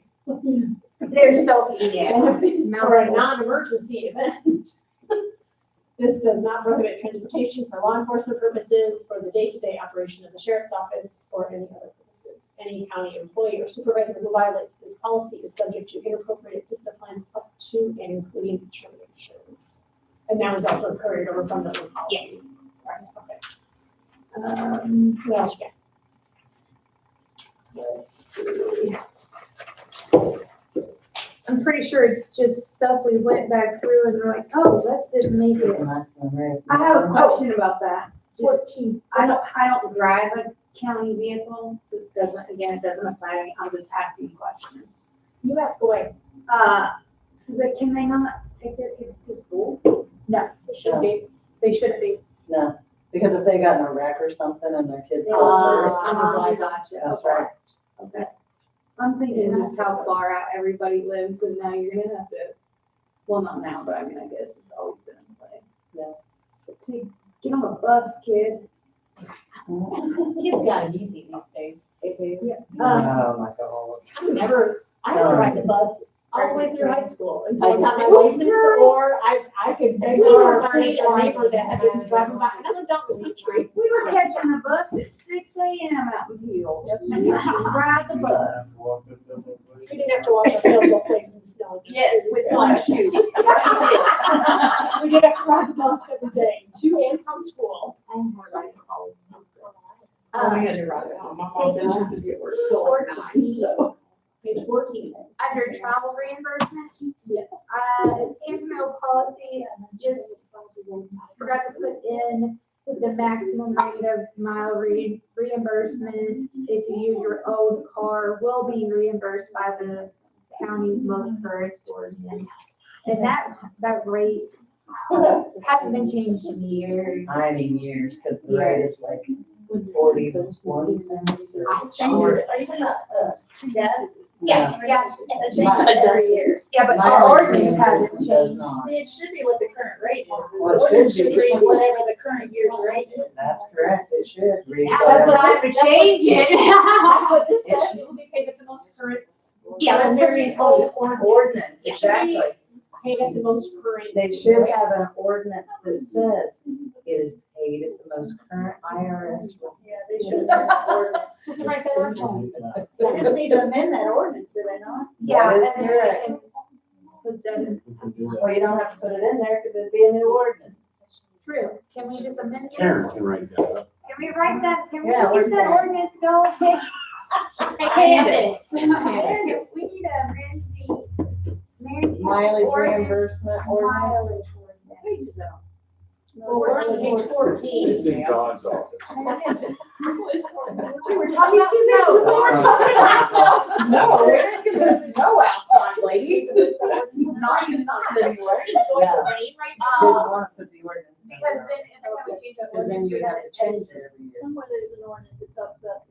They're so, yeah. benefit or a non-emergency event. This does not prohibit transportation for law enforcement purposes, for the day-to-day operation of the sheriff's office, or any other purposes. Any county employee or supervisor who violates this policy is subject to inappropriate discipline up to and including termination. And that was also carried over from the old policy. Yes. Right, okay. What else you got? Let's see. I'm pretty sure it's just stuff we went back through and we're like, oh, let's just make it. I have a question about that. Just- 14. I don't drive a county vehicle, it doesn't, again, it doesn't apply to me, I'm just asking a question. You ask away. So that, can they not take their kids to school? It should be. They shouldn't be. No, because if they got in a wreck or something and their kids. Gotcha, That's okay. right. Okay. I'm thinking just how far out everybody lives, and now you're gonna have to, well, not now, but I mean, I guess it's always been in play. Yeah. Get on a bus, kid. Kids got it easy these days. They do. Oh, my God. I never ride the bus all the way through high school until I got my I did. license, or I could beg or started a neighbor that was driving by, and I lived out in the country. We were catching the bus at 6 a.m. out in Hill. And you can ride the bus. We didn't have to walk uphill to a place in the snow. Yes, with one shoe. We did have to ride the bus every day, to and from school. I had to ride it home. My mom didn't have to be at work till like 9, so. Page 14. Under travel reimbursement, Yes. Info policy, just forgot to put in the maximum rate of mile reimbursement. If you use your own car, will be reimbursed by the county's most current ordinance. And that rate hasn't been changed in years. I mean years, because the rate is like Would 41 cents or. It changes, are you talking about, gas? Yeah, yeah. It changes every year. Yeah, but My our ordinance ordinance hasn't does changed. not. See, it should be what the current rate is. The Well, it ordinance should should be. read whatever the current year's rate is. That's correct, it should read. That's what I have to change it. That's what this It says, should- it will be paid at the most current. Yeah, that's very very old old. Ordinance, It should be exactly. Paid at the most current. They should have an ordinance that says it is paid at the most current IRS rate. Yeah, they should have that ordinance. So can I say ordinance? They just need to amend that ordinance, do they not? Yeah, That is and then correct. we can put that in. Well, you don't have to put it in there because it'd be a new ordinance. True. Can we just amend it? Karen can write that up. Can we write that, can we Yeah, get that we're- ordinance going? Hey, Candace. We need to amend the Mileage ordinance. reimbursement ordinance. Mileage ordinance. Well, we're on page 14. It's in John's office. We were talking about snow. No, we're not gonna snow outside, ladies. Not even that. anymore. Just enjoy the rain right Didn't now. want to put the ordinance. in Because there. then, every time we change that Because then ordinance, you'd we have gotta to change change it every year. Somewhere there's an ordinance that talks about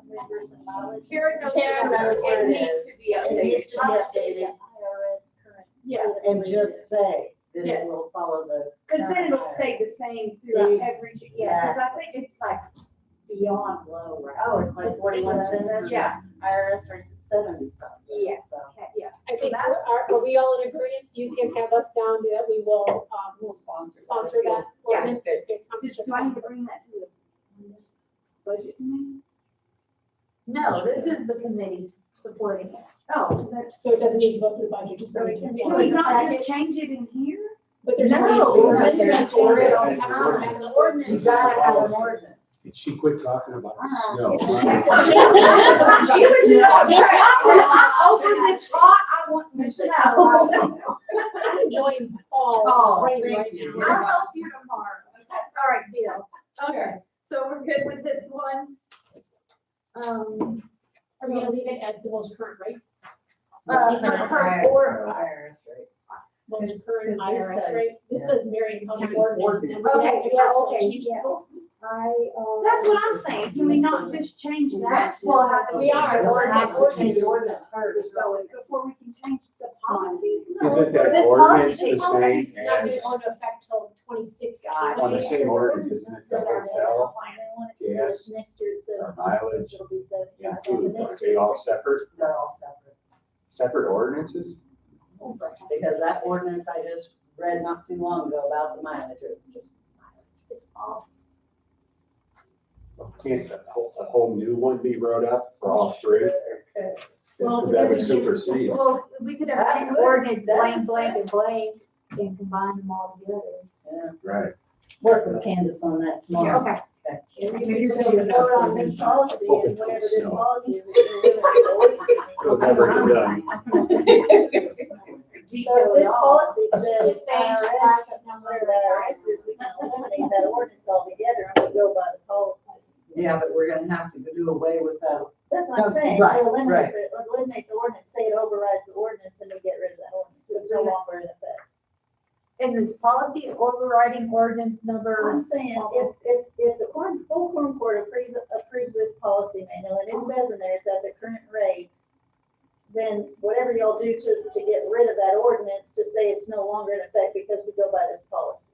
reimbursing mileage. Karen knows. Karen knows where it needs is. to be It updated. needs to be updated, IRS current. Yeah. And just say that Yes. it will follow the. Cause then it'll current stay the same throughout every, yeah, cause I think it's like beyond low, right? Oh, it's like 41 cents. Yeah. IRS rates at 70 something. Yeah. So. Yeah. I think, are we all in agreement? You can have us down to that, we will, We'll sponsor. sponsor that Yeah. ordinance. if it comes to- Do I need to bring that to the budget meeting? No, this is the committee supporting it. Oh, that's, So it doesn't need to go through the budget, just. So it can be- can we not just change it in here? But there's No, already. we're there's not for gonna it change all it. the time, and the You ordinance. gotta have an ordinance. Did she quit talking about the Uh-huh. snow? She was over this hot, I want some snow. I'm enjoying fall Oh, rain thank right you. now. I'll help you tomorrow. All right, deal. Okay, so we're good with this one. Are we gonna leave it as the most current rate? Most current or, IRS rate. Most current Because this IRS says- rate? This yeah. says Marion County County ordinance. ordinance. and we're gonna Okay, have to yeah, actually okay, change yeah. both. That's what I'm saying, can we not just change that? Well, have to- We are. We'll have to change the Ordinance ordinance first. before we can change the policy? Isn't This that policy- ordinance the This policy is same not as, gonna go into effect till 26. on the same ordinance, isn't it the hotel, Yes. Next year it's Or 75, mileage, it'll be 75. and food, are they all separate, They're all separate. separate ordinances? Because that ordinance I just read not too long ago about the mileage, it's just. It's off. Can't a whole new one be wrote up for all three? Well, Because that would supersede. well, we could have an ordinance blank, blank, and blank, and combine them all together. Yeah. Right. Work with Candace on that tomorrow. Okay. And we can still vote on this policy and whatever this policy is, we can eliminate the ordinance. It'll never get done. So if this policy says It's saying IRS, number. whatever the IRS is, we can eliminate that ordinance altogether and we go by the policy. Yeah, but we're gonna have to do away with that. That's what I'm saying, Right, to right. eliminate the ordinance, say it overrides the ordinance and we get rid of that ordinance, it's no longer in effect. And this policy overriding ordinance number, I'm saying, if the full Corn Court approves this policy manual, and it says in there it's at the current rate, then whatever y'all do to get rid of that ordinance, to say it's no longer in effect because we go by this policy.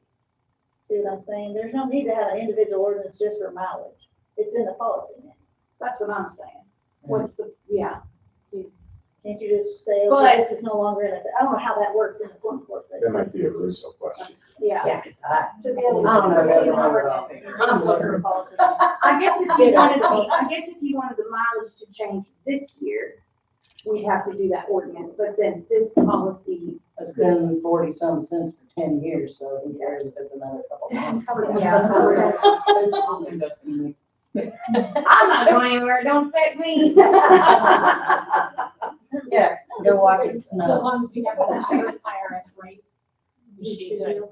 See what I'm saying? There's no need to have an individual ordinance just for mileage. It's in the policy manual. That's what I'm saying. What's the, yeah. Can't you just say, But- okay, this is no longer in effect? I don't know how that works in the Corn Court, but That might be a Russo question. Yeah. Yeah, 'cause I, to be able to I don't know, supersede an that's what I'm ordinance, you thinking. just look for a policy. I guess if you wanted the mileage to change this year, we'd have to do that ordinance, but then this policy. it's been 40 some cents for 10 years, so who cares if it's another couple months? I'm not going anywhere, don't affect me. Yeah, go watch it So as snow. long as we have the current IRS rate. We should be good.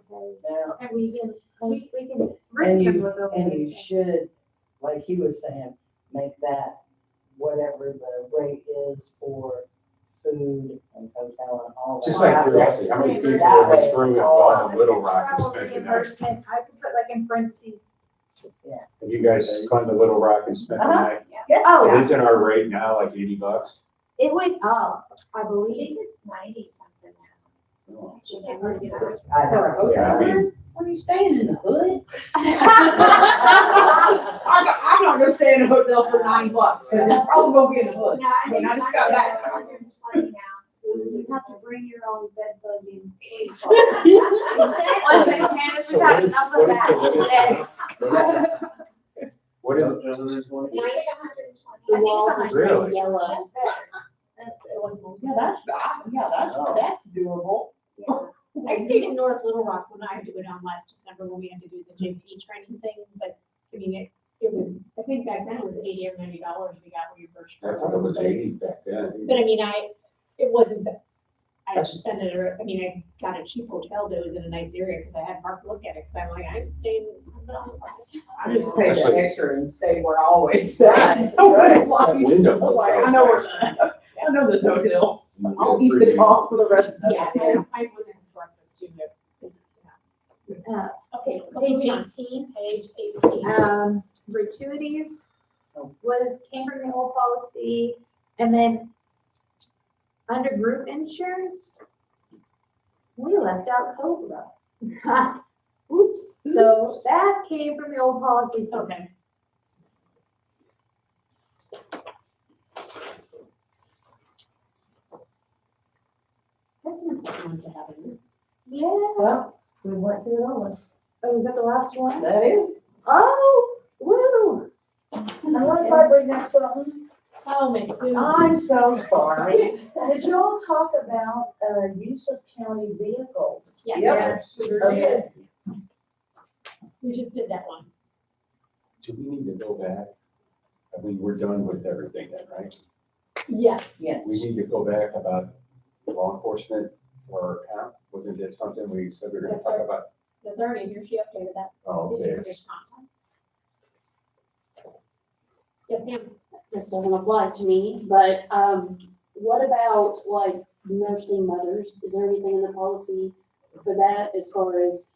Yeah. and we can, we can. And Richard you, will go and with you it. should, like he was saying, make that whatever the rate is for food and hotel and all that. Just like curiosity, how many people That in this way. room have Oh, gone to Little Rock and travel spent the night? reimbursement, I could put like in parentheses, Have you guys gone to Little Rock and spent the night? Oh, It is in our rate now, like $80. it went up, I I believe. think it's 90 something now. Oh. She can't really get it. I For a know. Yeah, I hotel mean- room? What are you staying in the hood? I'm not gonna stay in a hotel for $9, cause it's probably gonna be in the hood. No, I think I it's just got back. 120 now. You have to bring your own bed bug in. So what is the limit now? What is it? I think it's 120. The walls are Really? still yellow. That's better. That's, it wasn't. That's doable. I stayed in North Little Rock when I had to go down last December when we had to do the JP training thing, but I mean, it was, I think back then it was $80 or $90 we got reimbursed. I thought it was 80 back then. But I mean, it wasn't that, I spent it, I mean, I got a cheap hotel that was in a nice area because I had Mark look at it, because I'm like, I'm staying, I'm not on price. I just paid that Actually- extra and stayed where I always stay. Right, I was That like, window. I know where, I know this hotel. I'll eat the cost for the rest of it. Yeah, I went in for breakfast too, but this, Uh, okay, Page page 18. Gratuities came from the old policy, and then under group insurance, we left out Cobra. Oops, so that came from the old policy too. Okay. That's an important one to have in. Yeah, Well, we went through it all. oh, is that the last one? That is. Oh, woo. Unless I bring up something. Oh, my Sue. I'm so sorry. Did you all talk about, use of county vehicles? Yeah. Yes. Okay. We just did that one. Do we need to go back? We're done with everything then, right? Yes. Yes. We need to go back about law enforcement or account. Wasn't that something we said we were gonna talk about? That's already here, she updated that. Oh, okay. Yes, ma'am. This doesn't apply to me, but, what about like nursing mothers? Is there anything in the policy for that as far as,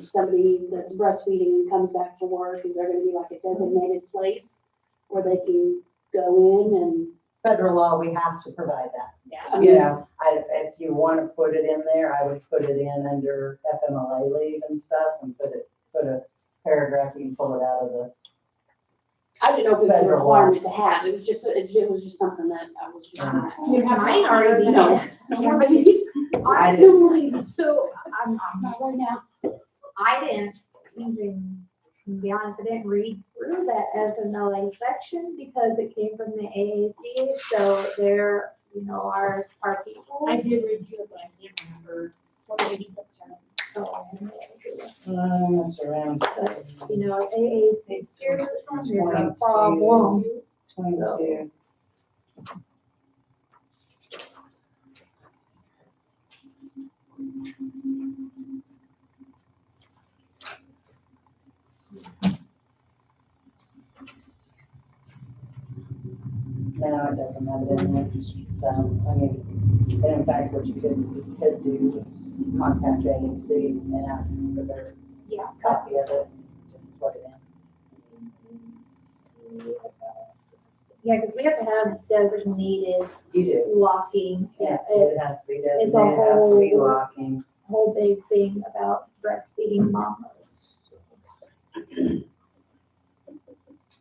somebody that's breastfeeding and comes back to work? Is there gonna be like a designated place where they can go in and? Federal law, we have to provide that. Yeah. You know, if you want to put it in there, I would put it in under FMLA leave and stuff and put a paragraph, you can pull it out of the. I didn't know if it was a Federal law. requirement to have, it was just something that I was just. You have Mine already to. No, no more babies. I didn't. So, I'm Not right now. I didn't even, to be honest, I didn't read through that FMLA section because it came from the AAC, so they're, our people. I did review it, but I can't remember what page is it started. It's around But, AAC steers it from there's a 22. problem. 22. No, it doesn't have it in there. I mean, and in fact, what you could do is contact AMC and ask them for their Yeah. copy of it, just plug it in. Yeah, because we have to have designated You do. locking. Yeah, It's it has to be it's a designated, it has to be whole- locking. a whole big thing about breastfeeding mamas.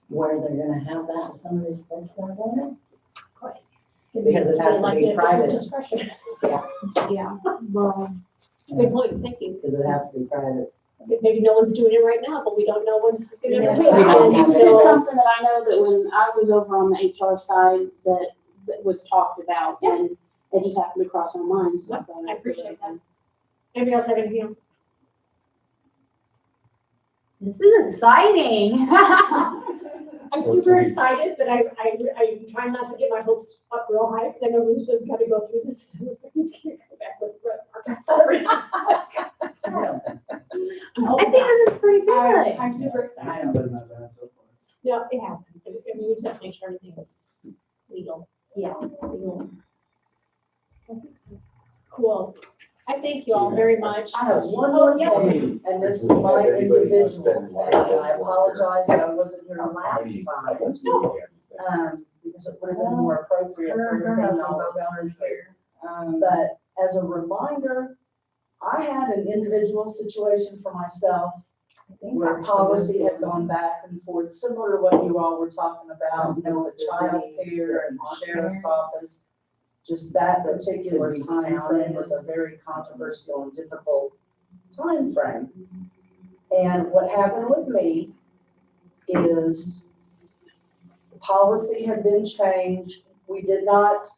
Where they're gonna have that in some of these places, I don't know. Because it has to be private. Discretion. Yeah, well, Good point, thank you. Because it has to be private. Because maybe no one's doing it right now, but we don't know when it's gonna Yeah. be. We don't It's have just it. something that I know that when I was over on the HR side, that was talked about, and it just happened to cross our minds. So thought I I'd do appreciate it. that. Anybody else have anything else? this is exciting. I'm So super we- excited, but I'm trying not to get my hopes up real high, because I know Russo's got to go through this. He's gonna go back with Brett Parker. I'm I hoping think not. this is pretty good. I'm super excited. I know. No, it hasn't, but I mean, we just have to make sure everything is legal. Yeah. Legal. Cool. I thank you all. very much. I have one more Oh, yes. thing, and this is my individual thing, and I apologize that I wasn't here last time, because it would have been more appropriate for everything all going here. But as a reminder, I had an individual situation for myself where policy had gone back and forth, similar to what you all were talking about, you know, with child care and the sheriff's office. Just that particular time frame was a very controversial and difficult time frame. And what happened with me is the policy had been changed. We did not,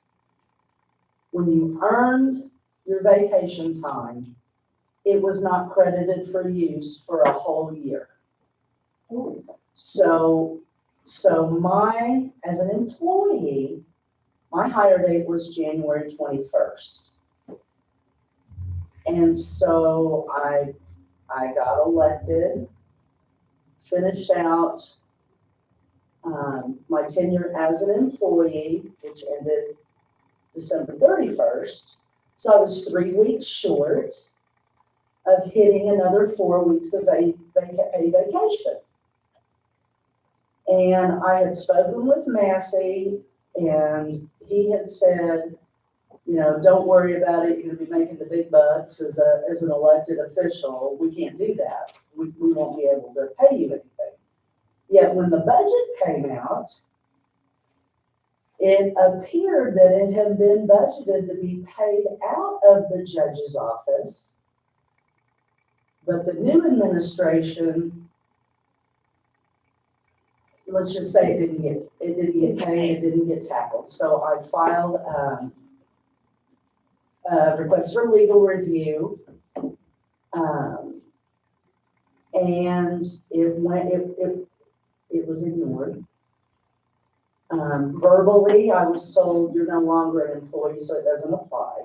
when you earned your vacation time, it was not credited for use for a whole year. So as an employee, my hire date was January 21st. And so I got elected, finished out my tenure as an employee, which ended December 31st. So I was 3 weeks short of hitting another 4 weeks of a vacation. And I had spoken with Massey, and he had said, you know, don't worry about it. You're gonna be making the big bucks as an elected official. We can't do that. We won't be able to pay you anything. Yet when the budget came out, it appeared that it had been budgeted to be paid out of the judge's office. But the new administration, let's just say it didn't get paid, it didn't get tackled. So I filed a request for legal review. And it was ignored. Verbally, I was told you're no longer an employee, so it doesn't apply.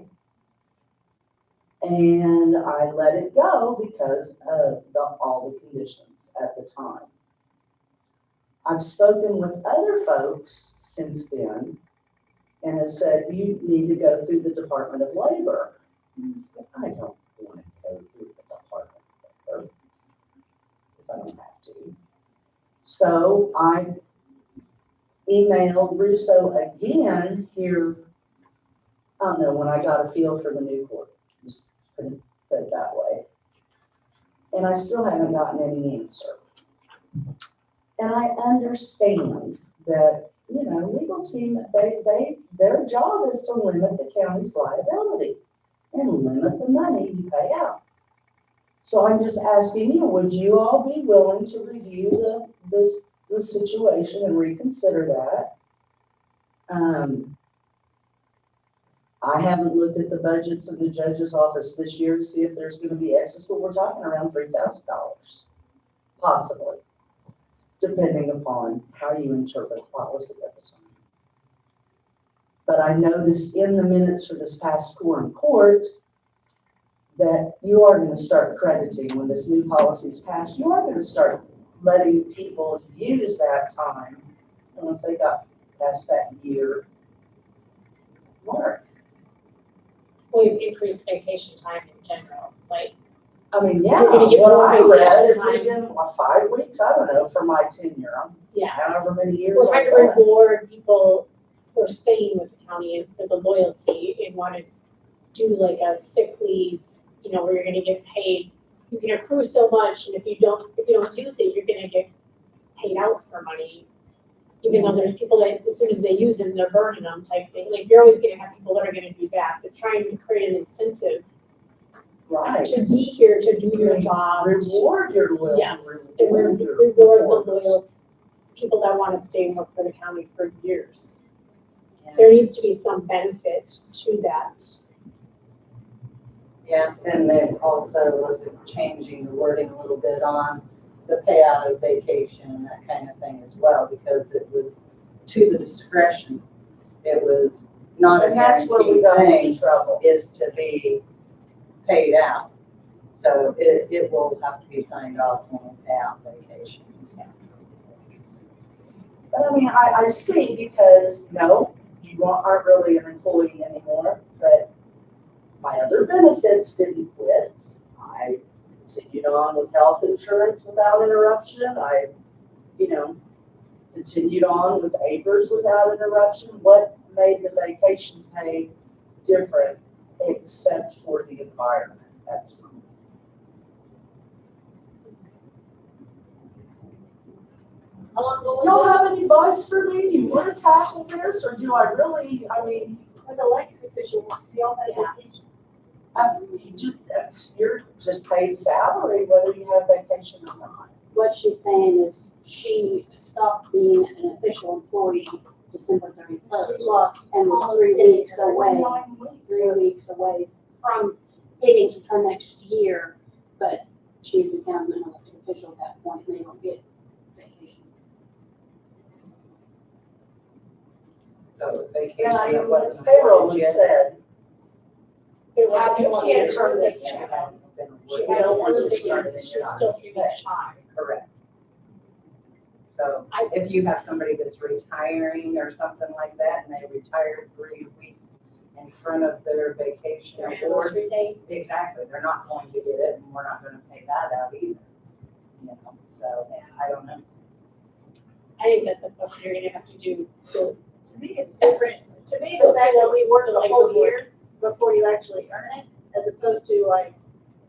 And I let it go because of all the conditions at the time. I've spoken with other folks since then and have said, you need to go through the Department of Labor. And I said, I don't want to go through the Department of Labor if I don't have to. So I emailed Russo again here, I don't know, when I got a feel for the new court, just put it that way. And I still haven't gotten any answer. And I understand that, you know, legal team, their job is to limit the county's liability and limit the money you pay out. So I'm just asking you, would you all be willing to review the situation and reconsider that? I haven't looked at the budgets of the judge's office this year to see if there's going to be excess, but we're talking around $3,000, possibly, depending upon how you interpret the policy at the time. But I noticed in the minutes for this past score in court that you are going to start crediting when this new policy is passed. You are going to start letting people use that time once they got past that year mark. We've increased vacation time in general, like. I mean, yeah, We're gonna get what more I read is vacation we've been, 5 weeks, I don't know, for my tenure. Yeah. However many years. We're trying to I've been. reward people for staying with the county and for the loyalty and want to do like a sick leave, you know, where you're gonna get paid. You can accrue so much, and if you don't use it, you're gonna get paid out for money. Even though there's people that as soon as they use them, they're burning them type thing. Like you're always gonna have people that are gonna do that, but trying to create an incentive Right. to be here to do your job. Reward your loyalty. Yes, and reward your reward the performance. loyal people that want to stay and work for the county for years. Yeah. There needs to be some benefit to that. Yeah, and they've also looked at changing the wording a little bit on the payout of vacation and that kind of thing as well, because it was to the discretion. It was not a And that's where we guaranteed got in thing, trouble. is to be paid out. So it will have to be signed off when we pay out vacations. But I mean, I see, because no, you aren't really an employee anymore, but My other benefits didn't quit. I continued on with health insurance without interruption. I, continued on with ABRS without interruption. What made the vacation pay different except for the environment at the time? How long ago You don't was have any advice for me? You want to tackle this, or do I really, Like elected official, we all have vacation. you're just paid salary whether you have vacation or not. What she's saying is she stopped being an official employee December 31st and was 3 weeks away, 3 weeks away from hitting her next year, but she had become an elected official at that point and they don't get vacation. So it was Yeah, vacation, it wasn't. Payroll was said, How do you want to turn this She in? hadn't been She We don't want had you to turn this she's on. still 3 weeks shy. Correct. So if you have somebody that's retiring or something like that, and they retire 3 weeks in front of their vacation Their or anniversary date. exactly, they're not going to get it, and we're not gonna pay that out either. So, I don't know. I think that's a question you're gonna have to do. To me, it's different. To me, the fact that we work a whole year before you actually earn it, as opposed to like,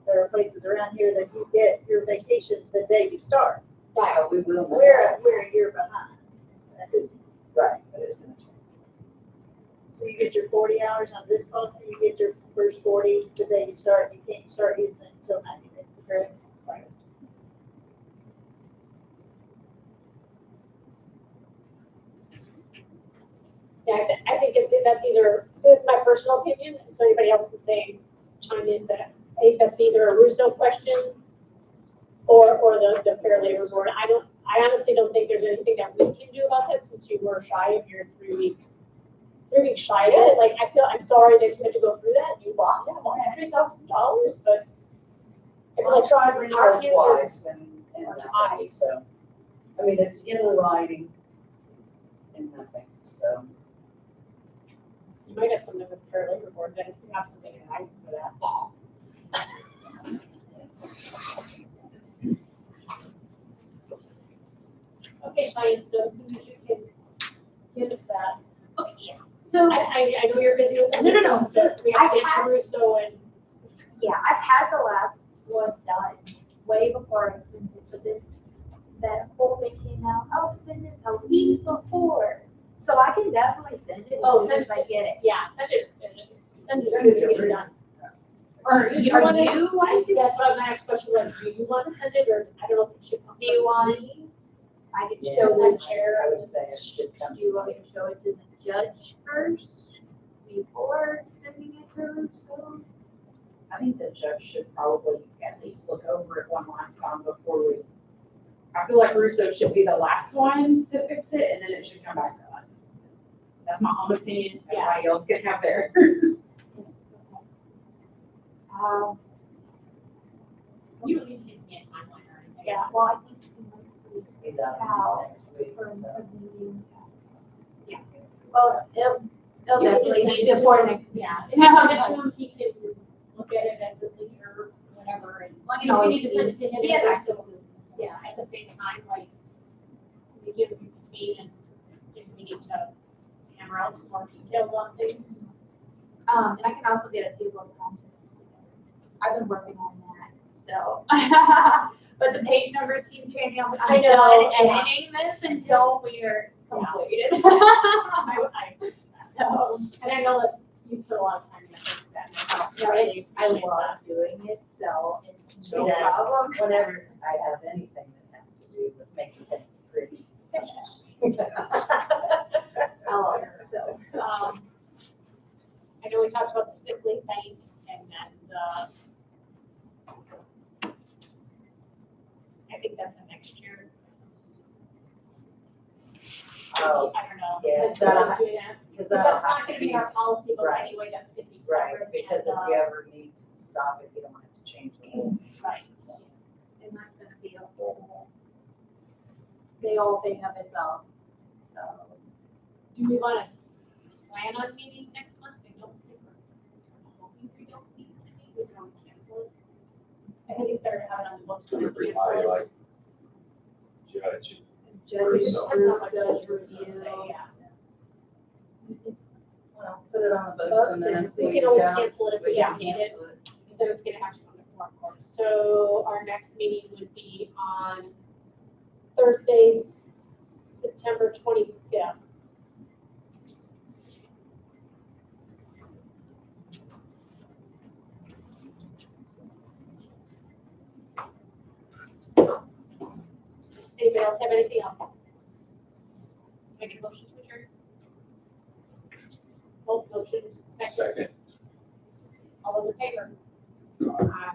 there are places around here that you get your vacation the day you start. Yeah, we will. We're a year behind. That is- Right, but it's gonna change. So you get your 40 hours on this policy, you get your first 40 the day you start. You can't start using it until 90 days, correct? Right. Yeah, I think that's either, this is my personal opinion, so anybody else can say, chime in, but I think that's either a Russo question or the Fair Labor Board. I honestly don't think there's anything that we can do about that since you were shy of your 3 weeks. 3 weeks shy of it, like, I'm sorry that you had to go through that, you lost $3,000, but. I feel I like tried our research hands are- twice and nothing, so, I mean, it's in writing and nothing, so. You might have something with the Fair Labor Board, then if you have something in writing for that. Okay, Cheyenne, so as soon as you can give us that. Okay, yeah. So, I know you're busy with the. No. This, we have to I get have- Russo and, yeah, I've had the last one done way before I sent it, but then that whole thing came out, I'll send it a week before. So I can definitely send it Oh, as soon send as I get it. yeah, send it Send as it soon as to you get it Russo. done. Or Do you are wanna- you wanting to, That's what my next question was, do you want to send it, or I don't know if it should come. do you want me? I can Yeah, show the I chair. I would say it should come. Do you want me to show it to the judge first before sending it to Russo? I think the judge should probably at least look over it one last time before we. I feel like Russo should be the last one to fix it, and then it should come back to us. That's my own opinion, everybody else can have theirs. You don't need to give me a timeline or anything. Yeah, well, I think He's out How? next week, for so. a meeting. Yeah, well, it'll You can definitely just be send it before to next. him. Yeah, and just send it to him, he can look at it as his leisure, whatever, and, Well, you know, we need to send it to him. He has and access Russo. Yeah, at the same time, like, we give him me and if we need to hammer out some more details on things. And I can also get a table of contents together. I've been working on that, so. But the page numbers keep changing. I know, I'm yeah. not editing this until we are completed. So, And I know that you put a lot of time into that. yeah, I love doing it, so it's no Yeah. problem. Whenever I have anything that has to do with making things pretty. I love it, so. I know we talked about the sick leave bank and that, I think that's a next year. Oh, I don't know. yeah, That's that'll what I'm doing. because But that'll that's not have gonna to be our policy, but Right. anyway, that's gonna be right, separate. because if and, you ever need to stop it, you don't have to change the rule. Right. And that's gonna be a whole, big old thing of its own, so. Do we wanna plan on meeting next month? I don't think we're hoping we don't. I think it's better to have it on the books So than we're pretty cancel high, it. like, judge. Judge, It depends on what Judge Judge Russo review. say, yeah. Well, put it on the books and then if We can always don't, cancel it if we can don't need it, cancel it. because then it's gonna have to come to court, of course. So our next meeting would be on Thursday, September 25th. Anybody else have anything else? Can I get a motion to adjourn? Both motions, second. Second. All those in favor? Aye.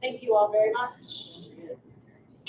Thank you all very much.